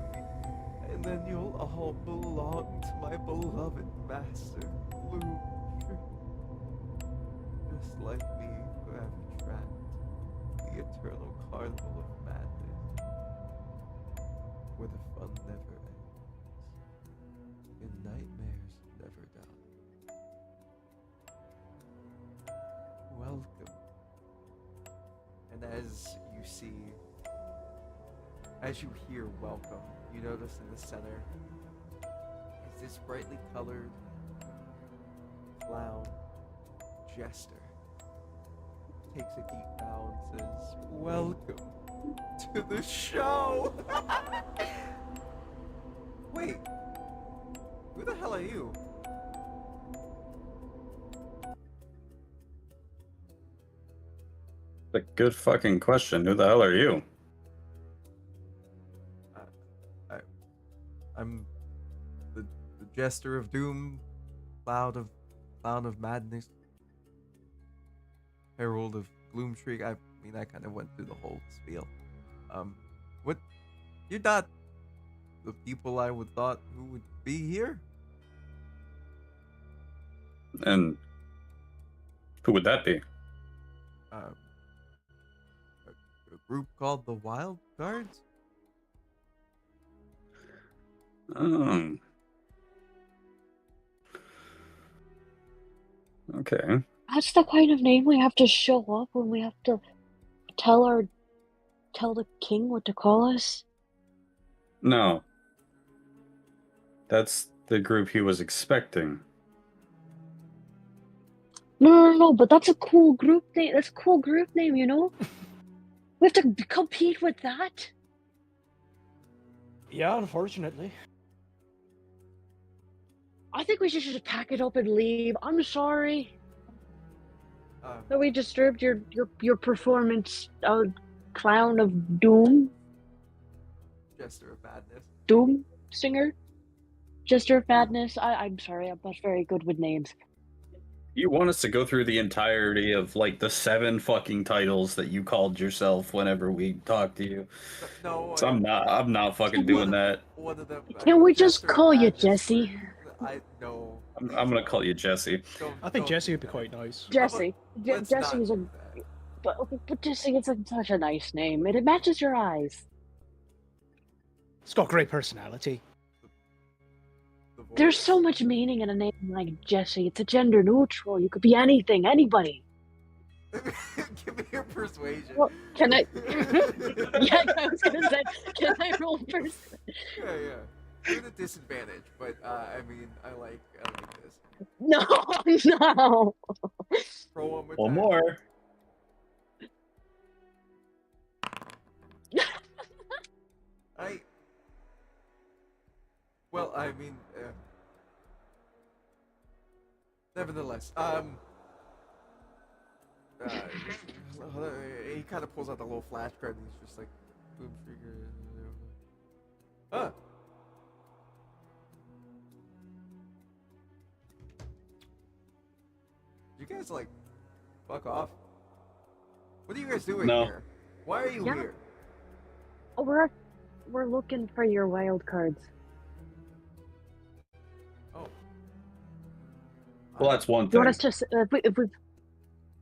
and then you'll all belong to my beloved master, Bloom. Just like me, who have trapped the eternal carnival of madness, where the fun never ends, and nightmares never die. Welcome. And as you hear welcome, you notice in the center is this brightly colored clown jester. Takes a deep bow and says, "Welcome to the show." Wait, who the hell are you? A good fucking question. Who the hell are you? I'm the jester of doom, cloud of madness, herald of gloomshriek. I mean, I kind of went through the whole spiel. What? You're not the people I would thought who would be here. And who would that be? A group called the Wild Guards. Okay. That's the kind of name we have to show up when we have to tell the king what to call us. No. That's the group he was expecting. No, but that's a cool group name. That's a cool group name, you know? We have to compete with that? Yeah, unfortunately. I think we should just pack it up and leave. I'm sorry that we disturbed your performance, clown of doom. Jester of madness. Doom singer? Jester of madness. I'm sorry, I'm not very good with names. You want us to go through the entirety of like the 7 fucking titles that you called yourself whenever we talked to you? No, So I'm not fucking doing that. One of them. Can we just Jester of call you Madness Jesse? no. I'm gonna call you Jesse. I think Jesse would be quite nice. Jesse. Let's Jesse not is a. do that. But Jesse, it's such a nice name. It matches your eyes. It's got great personality. The voice. There's so much meaning in a name like Jesse. It's a gender neutral. You could be anything, anybody. Give me your persuasion. Well, can I? Yeah, I was gonna say, can I roll first? Yeah. You're at a disadvantage, but I mean, I like this. No, no. Roll one more One time. more. Well, I mean, nevertheless, he kind of pulls out the little flashcard and he's just like, boom, trigger. Huh. You guys like, fuck off. What are you guys doing No. here? Why are you Yeah. here? Oh, we're looking for your wild cards. Oh. Well, that's one Do you thing. want us to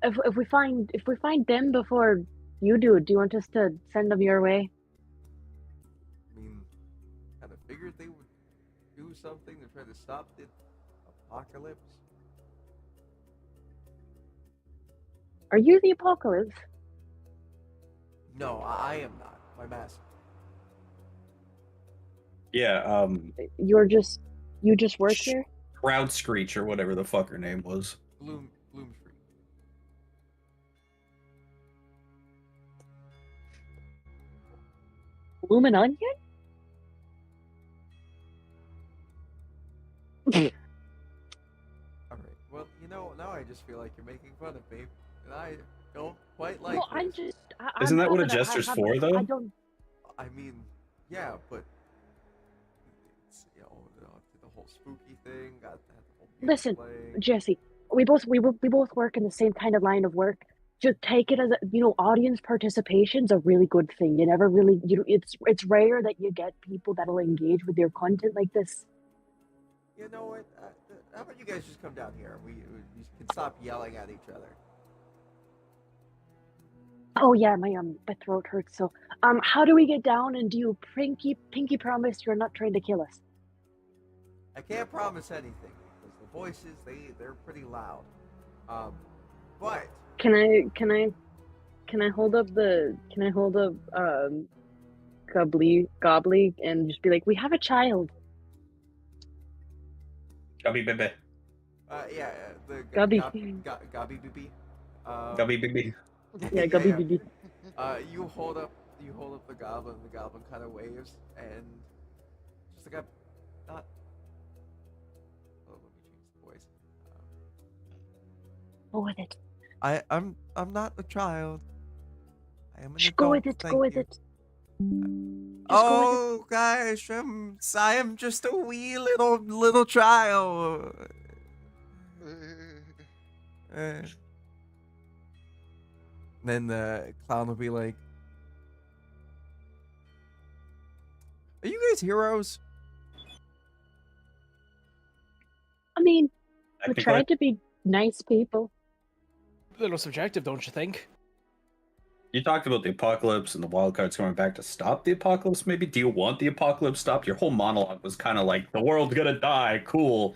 if we find them before you do you want us to send them your way? I mean, kind of figured they would do something to try to stop the apocalypse. Are you the apocalypse? No, I am not. My master. Yeah, You just work here? Crowd Screech or whatever the fuck her name was. Bloomtree. Bloomin' Onion? Alright, well, now I just feel like you're making fun of me, and I don't quite like No, I'm this. just. Isn't that what a having jester's for, though? I don't. I mean, yeah, but it's, the whole spooky thing, got that whole music Listen, playing. Jesse, we both work in the same kind of line of work. just take it as audience participation's a really good thing. You never really, it's rare that you get people that'll engage with your content like this. You know what? How about you guys just come down here? We can stop yelling at each other. Oh yeah, my throat hurts. So, how do we get down? And do you pinky promise you're not trying to kill us? I can't promise anything because the voices they're pretty loud. But Can I hold up Gobbly and just be like, we have a child. Gubby baby. yeah, the Gubby. Gubby Bibi. Gubby baby. Yeah, Gubby Bibi. You hold up the goblin. The goblin kind of waves and just like not. Oh, let me change the voice. Go with it. I'm not a child. I am an adult. Go with it. Thank Go with you. it. Just Oh gosh, I am just a wee little child. Then the clown will be like, "Are you guys heroes?" I mean, we Technically. tried to be nice people. A little subjective, don't you think? You talked about the apocalypse and the wildcards coming back to stop the apocalypse, maybe? Do you want the apocalypse stopped? Your whole monologue was kind of like, the world's gonna die, cool.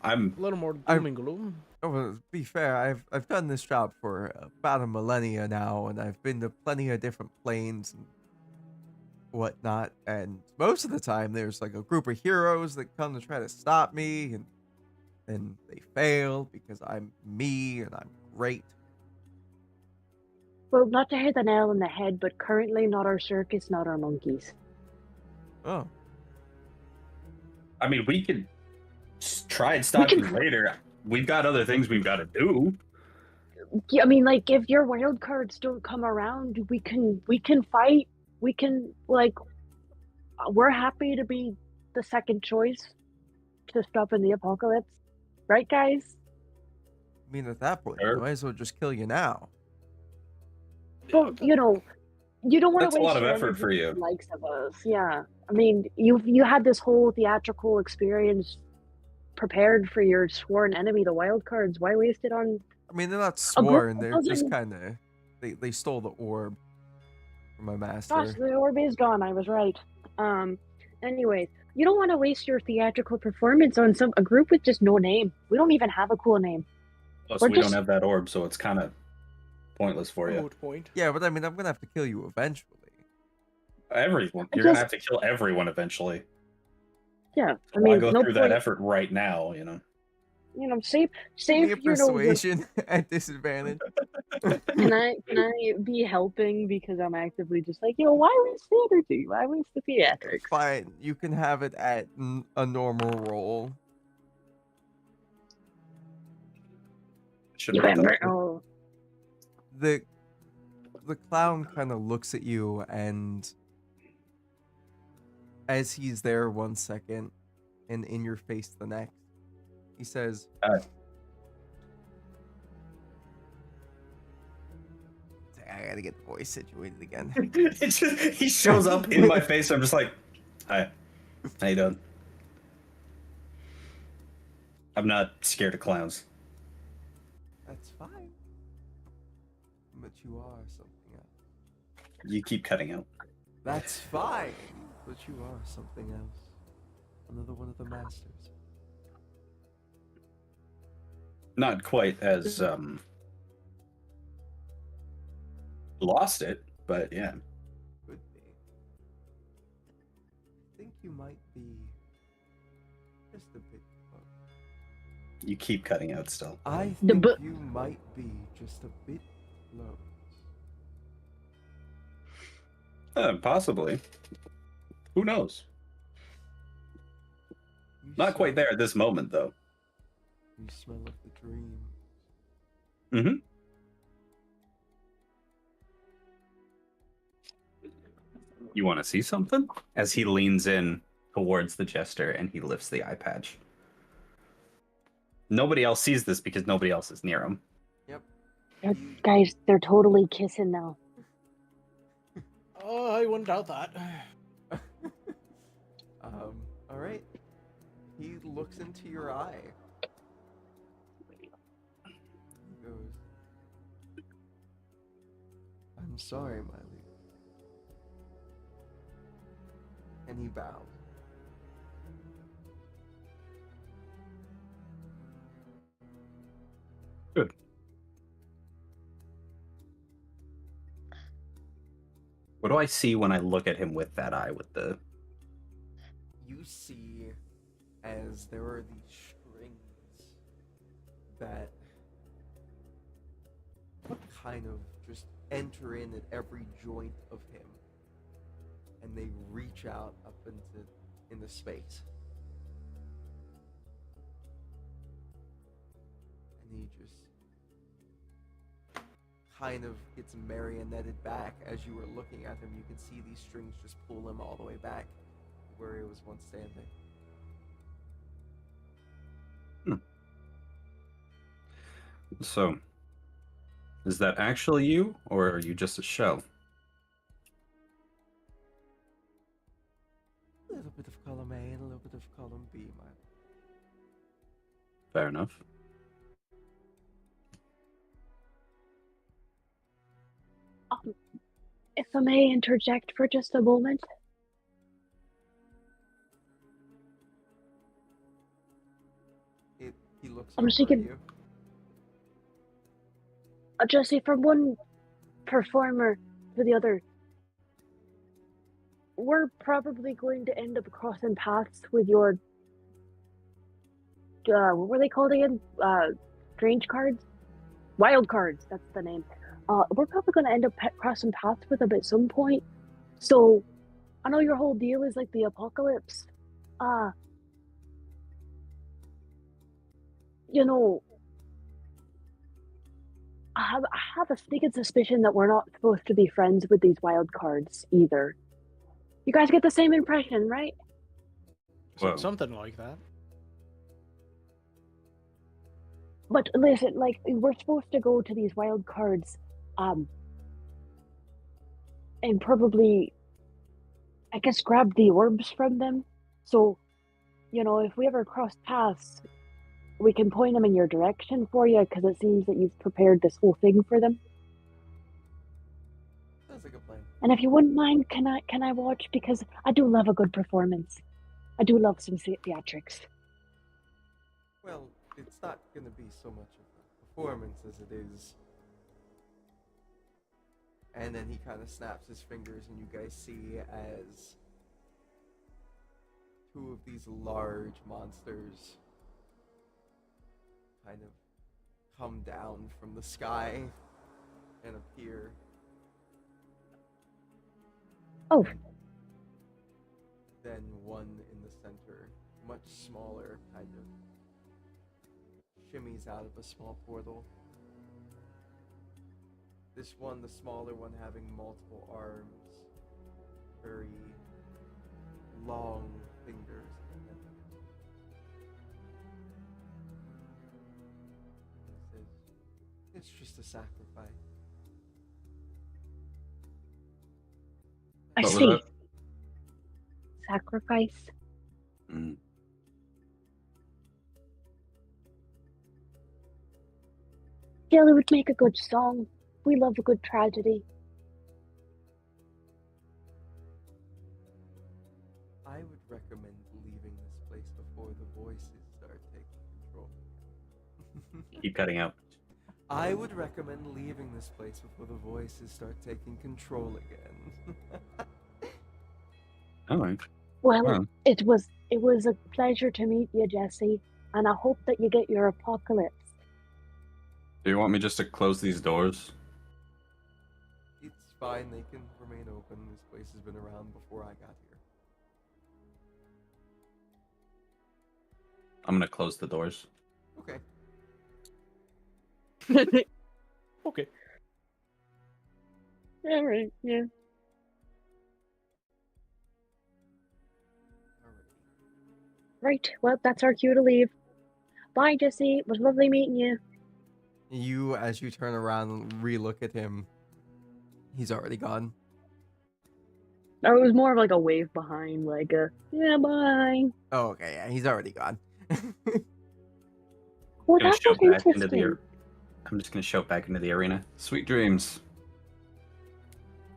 A little more doom and gloom. Oh, well, to be fair, I've done this job for about a millennia now, and I've been to plenty of different planes and whatnot. And most of the time, there's like a group of heroes that come to try to stop me, and then they fail because I'm me and I'm great. Well, not to hit the nail on the head, but currently not our circus, not our monkeys. Oh, I mean, we could try and stop you later. We've got other things we've got to do. Yeah, I mean, like, if your wild cards don't come around, we can fight. We can, like, we're happy to be the second choice to stop in the apocalypse, right, guys? I mean, at that point, Sure. I might as well just kill you now. Well, you don't want That's to a waste lot of your effort energy for with you. the likes of us. Yeah, I mean, you had this whole theatrical experience prepared for your sworn enemy, the wild cards. Why waste it on? I mean, they're not A group sworn. that They're just doesn't- kind of they stole the orb from my master. Gosh, the orb is gone. I was right. Anyways, you don't want to waste your theatrical performance on a group with just no name. We don't even have a cool name. Plus, We're we just- don't have that orb, so it's kind of pointless for you. Moot point. Yeah, but I mean, I'm gonna have to kill you eventually. Everyone. You're Just- gonna have to kill everyone eventually. Yeah, I Why mean, go no through point. that effort right now, you know? Save Give me a your persuasion at disadvantage. Can I be helping because I'm actively just like, why waste theater? Why waste the theatrics? Fine, you can have it at a normal roll. Should You have remember? thought- Oh, The clown kind of looks at you, and as he's there 1 second and in your face the next, he says, I gotta get the voice situated again. It's just, he shows up in my face. I'm just like, hi, how you doing? I'm not scared of clowns. That's fine. But you are something else. You keep cutting out. That's fine. But you are something else. Another one of the masters. Not quite as lost it, but yeah. Could be. I think you might be just a bit close. You keep cutting out still. I The think bu- you might be just a bit close. Possibly. Who knows? You Not quite smell- there at this moment, though. You smell of the dream. Mm-hmm. You want to see something? As he leans in towards the jester and he lifts the eye patch. Nobody else sees this because nobody else is near him. Yep. Guys, they're totally kissing now. Oh, I wouldn't doubt that. All right. He looks into your eye. He goes, "I'm sorry, Miley." And he bows. Good. What do I see when I look at him with that eye with the... You see as there are these strings that kind of just enter in at every joint of him, and they reach out up into space, and he just kind of gets marionetted back. As you were looking at him, you can see these strings just pull him all the way back where he was once standing. So, is that actually you, or are you just a shell? A little bit of column A and a little bit of column B, my. Fair enough. If I may interject for just a moment. He looks I'm over just at thinking- you. Jesse, from one performer to the other, we're probably going to end up crossing paths with your, what were they called again? Strange cards? Wild cards, that's the name. We're probably going to end up crossing paths with them at some point. So, I know your whole deal is like the apocalypse. You know, I have a sneaking suspicion that we're not supposed to be friends with these wild cards either. You guys get the same impression, right? Whoa. Something like that. But listen, like, we're supposed to go to these wild cards, and probably, I guess, grab the orbs from them. So, you know, if we ever cross paths, we can point them in your direction for you, because it seems that you've prepared this whole thing for them. Sounds like a plan. And if you wouldn't mind, can I watch? Because I do love a good performance. I do love some theatrics. Well, it's not gonna be so much of a performance as it is. And then he kind of snaps his fingers, and you guys see as two of these large monsters kind of come down from the sky and appear. Oh. And then one in the center, much smaller, kind of shimmies out of a small portal. This one, the smaller one, having multiple arms, very long fingers. He says, "It's just a sacrifice." I What was see. that? Sacrifice. Mm. Feel it would make a good song. We love a good tragedy. I would recommend leaving this place before the voices start taking control. Keep cutting out. I would recommend leaving this place before the voices start taking control again. All right. Well, Well. it was a pleasure to meet you, Jesse, and I hope that you get your apocalypse. Do you want me just to close these doors? It's fine, they can remain open. This place has been around before I got here. I'm gonna close the doors. Okay. Okay. All right, yeah. Alrighty. Right, well, that's our cue to leave. Bye, Jesse. It was lovely meeting you. You, as you turn around and relook at him, he's already gone. It was more of like a wave behind, like a yeah, bye. Oh, okay, yeah, he's already gone. Well, Gonna that show was back into the. interesting. I'm just gonna show back into the arena. Sweet dreams.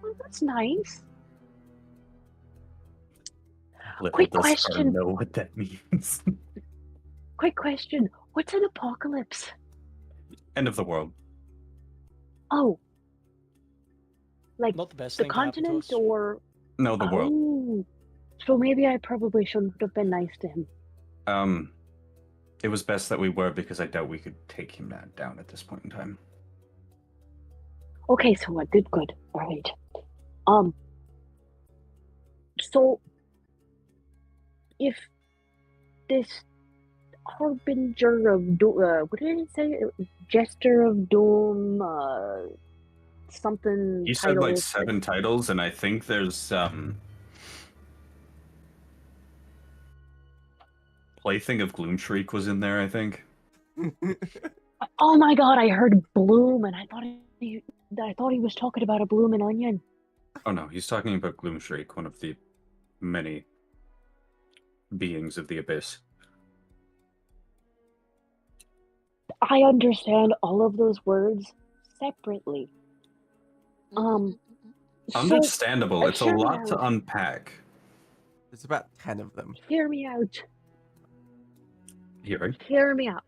Oh, that's nice. Little Quick does Scar question. know what that means. Quick question. What's an apocalypse? End of the world. Oh, like Not the best the thing to happen to continent us. or No, the world. oh, so maybe I probably shouldn't have been nice to him. It was best that we were because I doubt we could take him down at this point in time. Okay, so what? Good. All right. So if this harbinger of doom, what did it say? Jester of doom, something. You said like titles, 7 titles, and I think there's Plaything of Gloomshriek was in there, I think. Oh my god! I heard bloom, and I thought he was talking about a bloomin' onion. Oh no, he's talking about Gloomshriek, one of the many beings of the abyss. I understand all of those words separately. So Understandable. It's a hear me lot to out. unpack. There's about 10 of them. Hear me out. Hearing? Hear me out.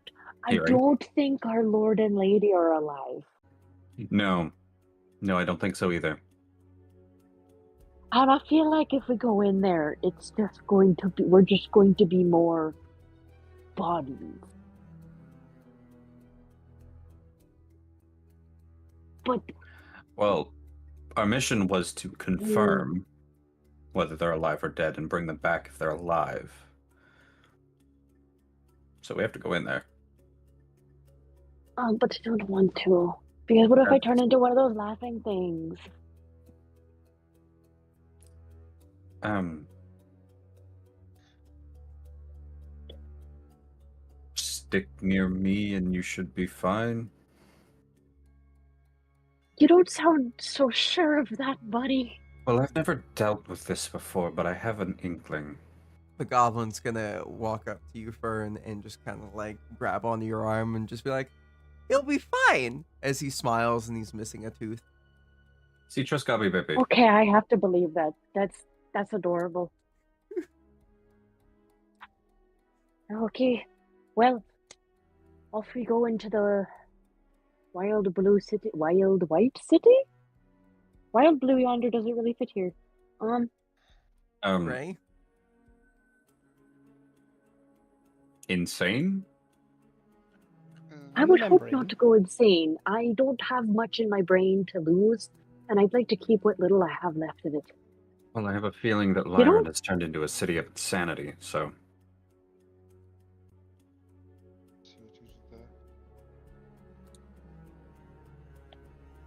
I Hearing. don't think our Lord and Lady are alive. No. No, I don't think so either. And I feel like if we go in there, it's just going to be, we're just going to be more bodies. But Well, our mission was to confirm whether they're alive or dead and bring them back if they're alive. So we have to go in there. but I don't want to. Because what if I turn into one of those laughing things? Stick near me and you should be fine. You don't sound so sure of that, buddy. Well, I've never dealt with this before, but I have an inkling. The goblin's gonna walk up to you, Fern, and just kind of like grab onto your arm and just be like, "He'll be fine," as he smiles and he's missing a tooth. See, trust Gabby, baby. Okay, I have to believe that. That's adorable. Okay, well, off we go into the wild blue city, wild white city? Wild blue yonder doesn't really fit here. Ray? Insane? I would hope Remembering. not to go insane. I don't have much in my brain to lose, and I'd like to keep what little I have left of it. Well, I have a feeling that You Lyran know- has turned into a city of insanity, so...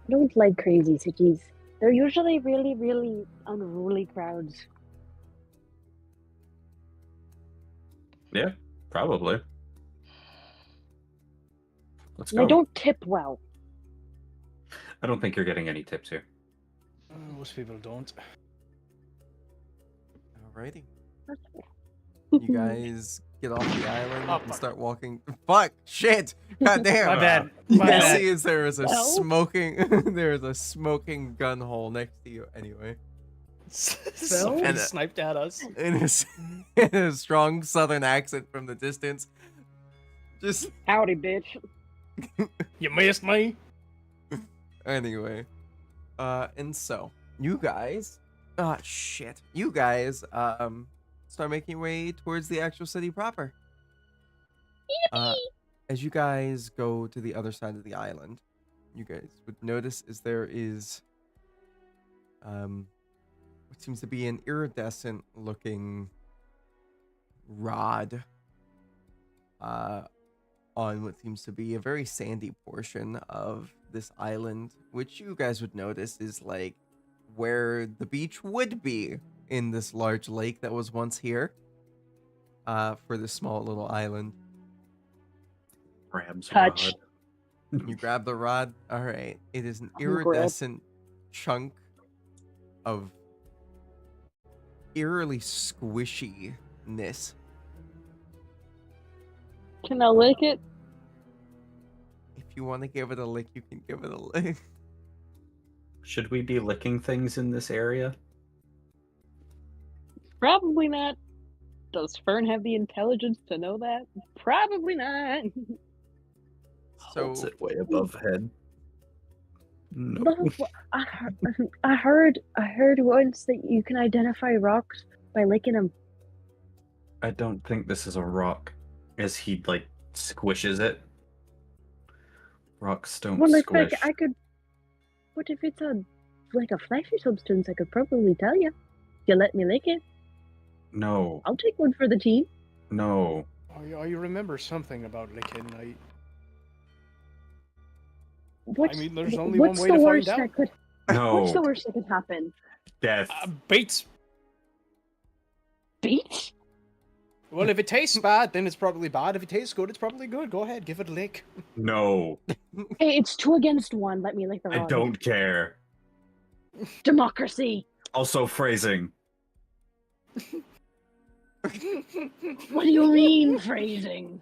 I don't like crazy cities. They're usually really, really unruly crowds. Yeah, probably. Let's And go. they don't tip well. I don't think you're getting any tips here. Most people don't. Alrighty. You guys get off the island Oh, and fuck. start walking. Fuck! Shit! God damn! My bad. You My can bad. see as there is a Well? smoking there is a smoking gun hole next to you anyway. Somebody And, sniped at us. In a strong southern accent from the distance. Just Howdy, bitch. You missed me. anyway. And so you guys you guys start making your way towards the actual city proper. As you guys go to the other side of the island, you guys would notice is there is what seems to be an iridescent looking rod on what seems to be a very sandy portion of this island, which you guys would notice is like where the beach would be in this large lake that was once here for this small little island. Crabs Touch. rod. You grab the rod. All right. It is an I'm grab- iridescent chunk of eerily squishiness. Can I lick it? If you want to give it a lick, you can give it a lick. Should we be licking things in this area? Probably not. Does Fern have the intelligence to know that? Probably not. Holds So it way above head. No. Look, I heard once that you can identify rocks by licking them. I don't think this is a rock, as he like squishes it. Rocks don't Well, like squish. I could. What if it's like a fleshy substance? I could probably tell you. You let me lick it. No, I'll take one for the team. no. I remember something about licking. What's, mean, there's only what's one way the to find worst out. that could? No. What's the worst that could happen? Death. Bates. Beats? Well, if it tastes bad, then it's probably bad. If it tastes good, it's probably good. Go ahead, give it a lick. No. Hey, it's 2 against 1. Let me lick the I rod. don't care. Democracy. Also phrasing. What do you mean phrasing?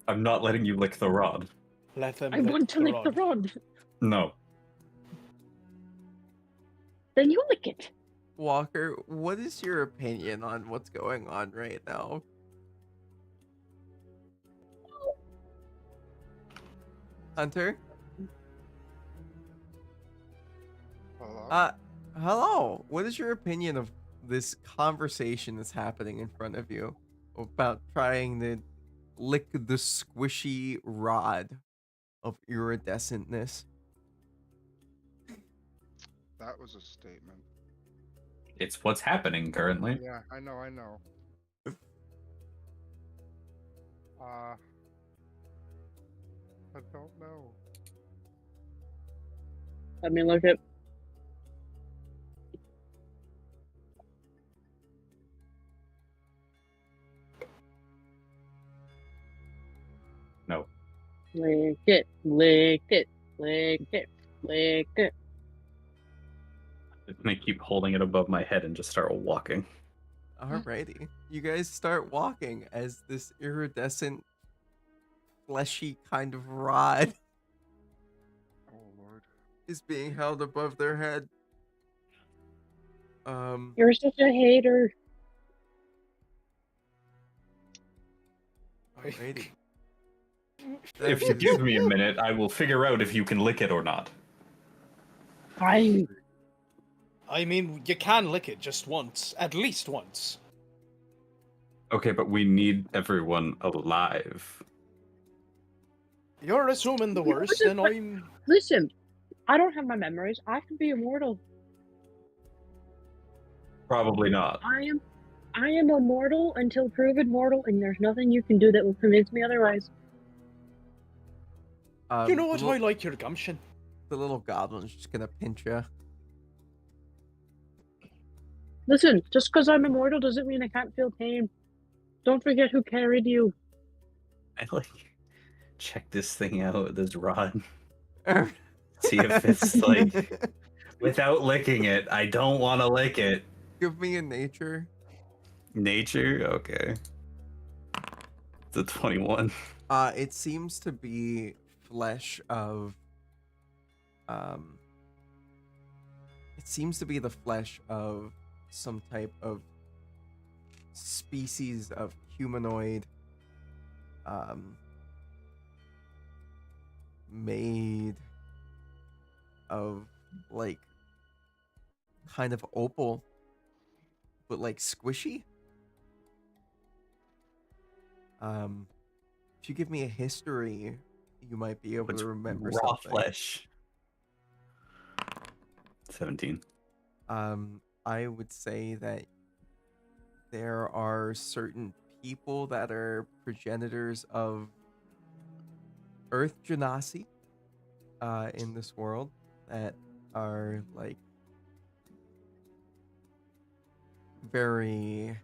I'm not letting you lick the rod. Let them I want to lick the rod. No. Then you lick it. Walker, what is your opinion on what's going on right now? Hunter? Hello? Hello. What is your opinion of this conversation that's happening in front of you about trying to lick the squishy rod of iridescentness? That was a statement. It's what's happening currently. Yeah, I know. I don't know. Let me look it. No. Lick it, lick it, lick it, lick it. I'm gonna keep holding it above my head and just start walking. Alrighty. You guys start walking as this iridescent, fleshy kind of rod Oh lord. is being held above their head. You're such a hater. Alrighty. If you give me a minute, I will figure out if you can lick it or not. Fine. I mean, you can lick it just once, at least once. Okay, but we need everyone alive. You're assuming the worst, and I'm. Listen, I don't have my memories. I can be immortal. Probably not. I am immortal until proven mortal, and there's nothing you can do that will convince me otherwise. You know what? The I like your gumption. little goblin's just gonna pinch you. Listen, just because I'm immortal doesn't mean I can't feel pain. Don't forget who carried you. I like check this thing out, this rod. See if it's like without licking it. I don't want to lick it. Give me a nature. Nature? Okay. It's a 21. It seems to be flesh of it seems to be the flesh of some type of species of humanoid made of like kind of opal but like squishy. If you give me a history, you might be able It's to remember raw something. flesh. 17. I would say that there are certain people that are progenitors of Earth Genasi in this world that are like very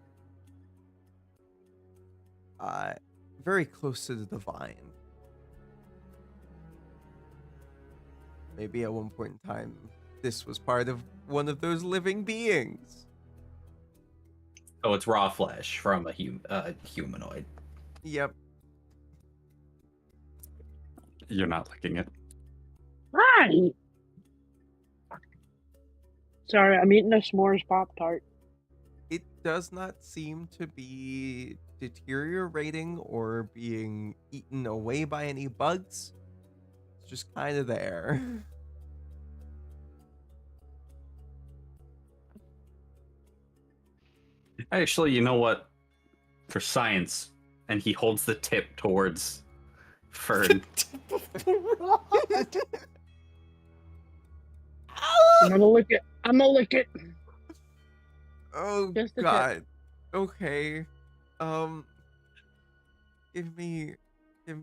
very close to the divine. maybe at one point in time, this was part of one of those living beings. Oh, it's raw flesh from a humanoid. Yep. You're not licking it. Hi. Sorry, I'm eating a s'mores Pop Tart. It does not seem to be deteriorating or being eaten away by any bugs. It's just kind of there. Actually, you know what? For science, and he holds the tip towards Fern. I'm gonna lick it. I'm gonna lick it. Oh Just the tip. God. Okay. Give me, give,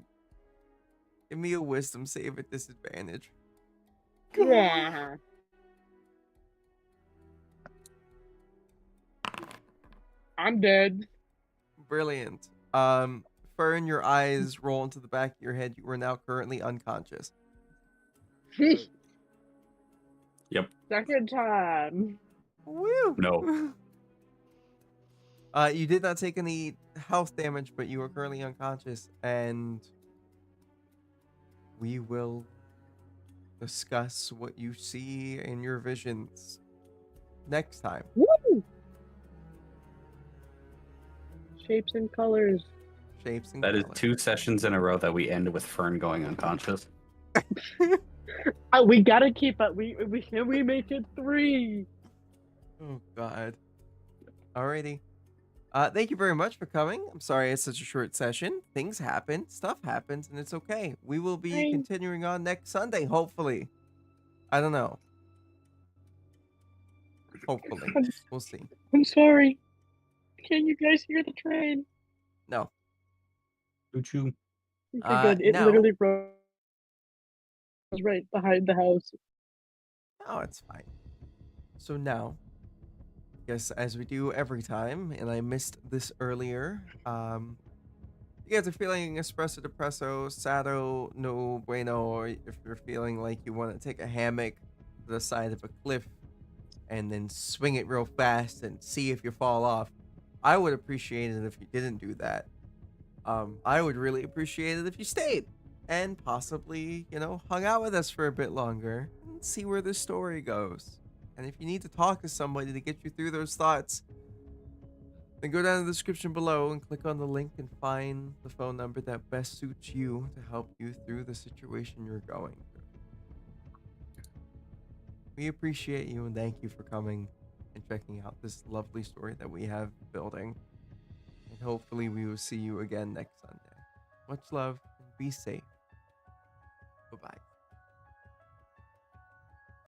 give me a wisdom save at disadvantage. Yeah. I'm dead. Brilliant. Fern, your eyes roll into the back of your head. You are now currently unconscious. Yep. Second time. Woo! No. You did not take any health damage, but you are currently unconscious, and we will discuss what you see in your visions next time. Woo! Shapes and colors. Shapes and That is colors. 2 sessions in a row that we end with Fern going unconscious. We gotta keep up. We make it 3. Oh God. Alrighty. Thank you very much for coming. I'm sorry it's such a short session. Things happen, stuff happens, and it's okay. We will be Fine. continuing on next Sunday, hopefully. I don't know. Hopefully. We'll see. I'm sorry. Can you guys hear the train? No. Choo-choo. Okay, good. It no. literally was right behind the house. Oh, it's fine. So now, yes, as we do every time, and I missed this earlier, you guys are feeling espresso depresso, sado, no bueno, or if you're feeling like you want to take a hammock to the side of a cliff and then swing it real fast and see if you fall off, I would appreciate it if you didn't do that. I would really appreciate it if you stayed and possibly, hung out with us for a bit longer and see where this story goes. And if you need to talk to somebody to get you through those thoughts, then go down in the description below and click on the link and find the phone number that best suits you to help you through the situation you're going through. We appreciate you and thank you for coming and checking out this lovely story that we have building. And hopefully we will see you again next Sunday. Much love and be safe. Bye-bye.